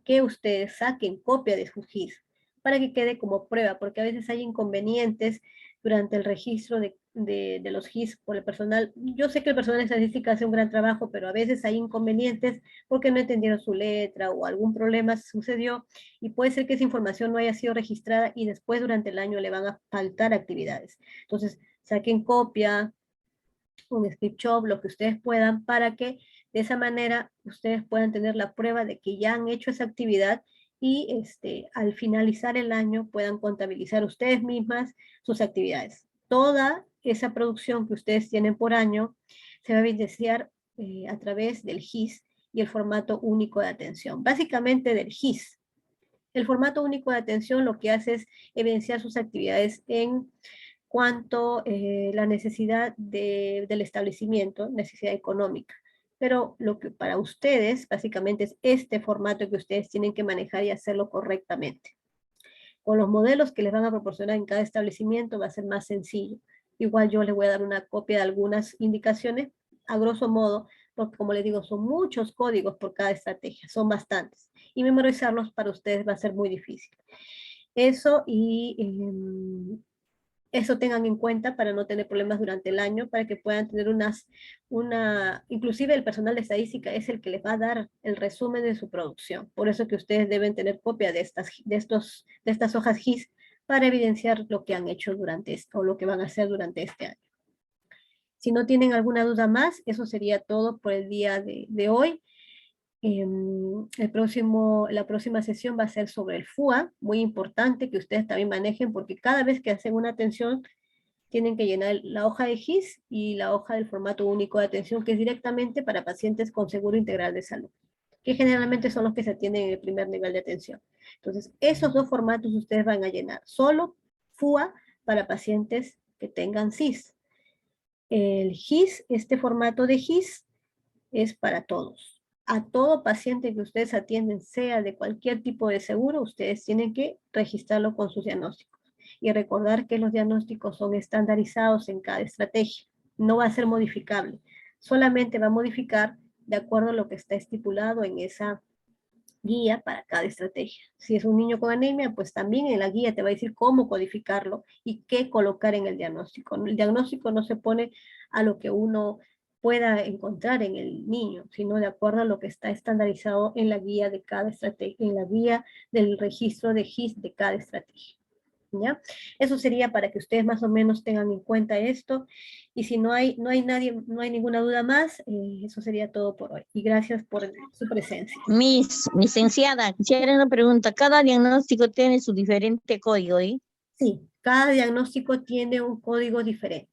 que ustedes saquen copia de su GIS para que quede como prueba, porque a veces hay inconvenientes durante el registro de los GIS por el personal. Yo sé que el personal de estadística hace un gran trabajo, pero a veces hay inconvenientes porque no entendieron su letra o algún problema sucedió y puede ser que esa información no haya sido registrada y después durante el año le van a faltar actividades. Entonces, saquen copia, un script shop, lo que ustedes puedan, para que de esa manera ustedes puedan tener la prueba de que ya han hecho esa actividad y al finalizar el año puedan contabilizar ustedes mismas sus actividades. Toda esa producción que ustedes tienen por año se va a evidenciar a través del GIS y el formato único de atención. Básicamente del GIS. El formato único de atención lo que hace es evidenciar sus actividades en cuanto la necesidad del establecimiento, necesidad económica. Pero lo que para ustedes básicamente es este formato que ustedes tienen que manejar y hacerlo correctamente. Con los modelos que les van a proporcionar en cada establecimiento va a ser más sencillo. Igual yo les voy a dar una copia de algunas indicaciones, a grosso modo, porque como les digo, son muchos códigos por cada estrategia, son bastantes. Y memorizarlos para ustedes va a ser muy difícil. Eso eso tengan en cuenta para no tener problemas durante el año, para que puedan tener inclusive el personal de estadística es el que les va a dar el resumen de su producción. Por eso que ustedes deben tener copia de estas hojas GIS para evidenciar lo que han hecho durante esto, o lo que van a hacer durante este año. Si no tienen alguna duda más, eso sería todo por el día de hoy. La próxima sesión va a ser sobre el FUA, muy importante que ustedes también manejen, porque cada vez que hacen una atención, tienen que llenar la hoja de GIS y la hoja del formato único de atención, que es directamente para pacientes con seguro integral de salud, que generalmente son los que se atienden en el primer nivel de atención. Entonces, esos dos formatos ustedes van a llenar, solo FUA para pacientes que tengan CIS. El GIS, este formato de GIS, es para todos. A todo paciente que ustedes atienden, sea de cualquier tipo de seguro, ustedes tienen que registrarlo con sus diagnósticos. Y recordar que los diagnósticos son estandarizados en cada estrategia. No va a ser modificable. Solamente va a modificar de acuerdo a lo que está estipulado en esa guía para cada estrategia. Si es un niño con anemia, pues también en la guía te va a decir cómo codificarlo y qué colocar en el diagnóstico. El diagnóstico no se pone a lo que uno pueda encontrar en el niño, sino de acuerdo a lo que está estandarizado en la guía de cada estrategia, en la guía del registro de GIS de cada estrategia. ¿Ya? Eso sería para que ustedes más o menos tengan en cuenta esto, y si no hay ninguna duda más, eso sería todo por hoy, y gracias por su presencia. Licenciada, quisiera una pregunta. Cada diagnóstico tiene su diferente código, ¿eh? Sí, cada diagnóstico tiene un código diferente.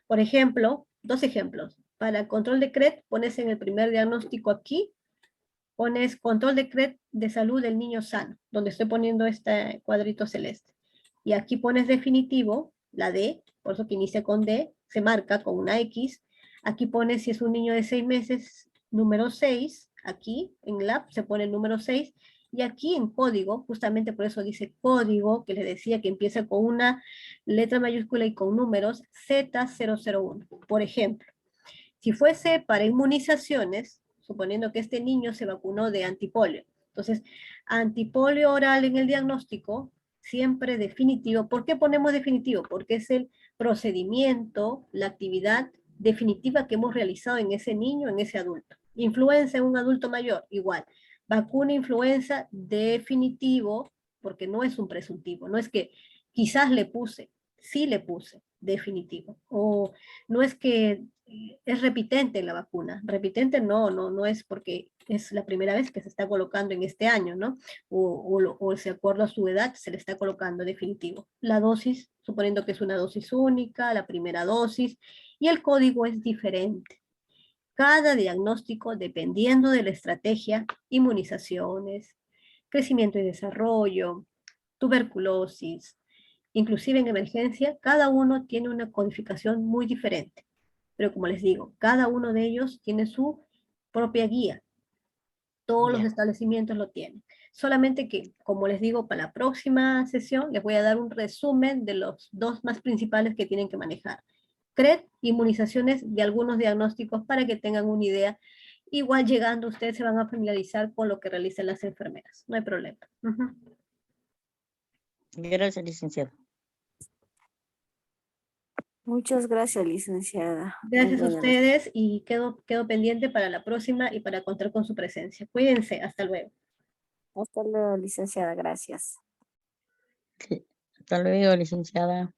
Por ejemplo, dos ejemplos. Para control de CRED, pones en el primer diagnóstico aquí, pones control de CRED de salud del niño sano, donde estoy poniendo este cuadrito celeste. Y aquí pones definitivo, la D, por eso que inicia con D, se marca con una X. Aquí pones si es un niño de 6 meses, número 6, aquí en lab se pone el número 6, y aquí en código, justamente por eso dice código, que les decía que empieza con una letra mayúscula y con números, Z001. Por ejemplo, si fuese para inmunizaciones, suponiendo que este niño se vacunó de antipolio, entonces, antipolio oral en el diagnóstico, siempre definitivo. ¿Por qué ponemos definitivo? Porque es el procedimiento, la actividad definitiva que hemos realizado en ese niño, en ese adulto. Influenza en un adulto mayor, igual. Vacuna influenza definitivo, porque no es un presuntivo, no es que quizás le puse, sí le puse, definitivo. O no es que es repitente la vacuna. Repitente no es porque es la primera vez que se está colocando en este año, ¿no? O de acuerdo a su edad se le está colocando definitivo. La dosis, suponiendo que es una dosis única, la primera dosis, y el código es diferente. Cada diagnóstico, dependiendo de la estrategia, inmunizaciones, crecimiento y desarrollo, tuberculosis, inclusive en emergencia, cada uno tiene una codificación muy diferente. Pero como les digo, cada uno de ellos tiene su propia guía. Todos los Ya. establecimientos lo tienen. Solamente que, como les digo, para la próxima sesión les voy a dar un resumen de los dos más principales que tienen que manejar. CRED, inmunizaciones de algunos diagnósticos para que tengan una idea. Igual llegando ustedes se van a familiarizar con lo que realizan las enfermeras. No hay problema. Gracias, licenciada. Muchas gracias, licenciada. Muy Gracias a buena ustedes y quedo pendiente para la próxima y para contar con su presencia. Cuídense. Hasta luego. Hasta luego, licenciada. Gracias. Sí. Hasta luego, licenciada.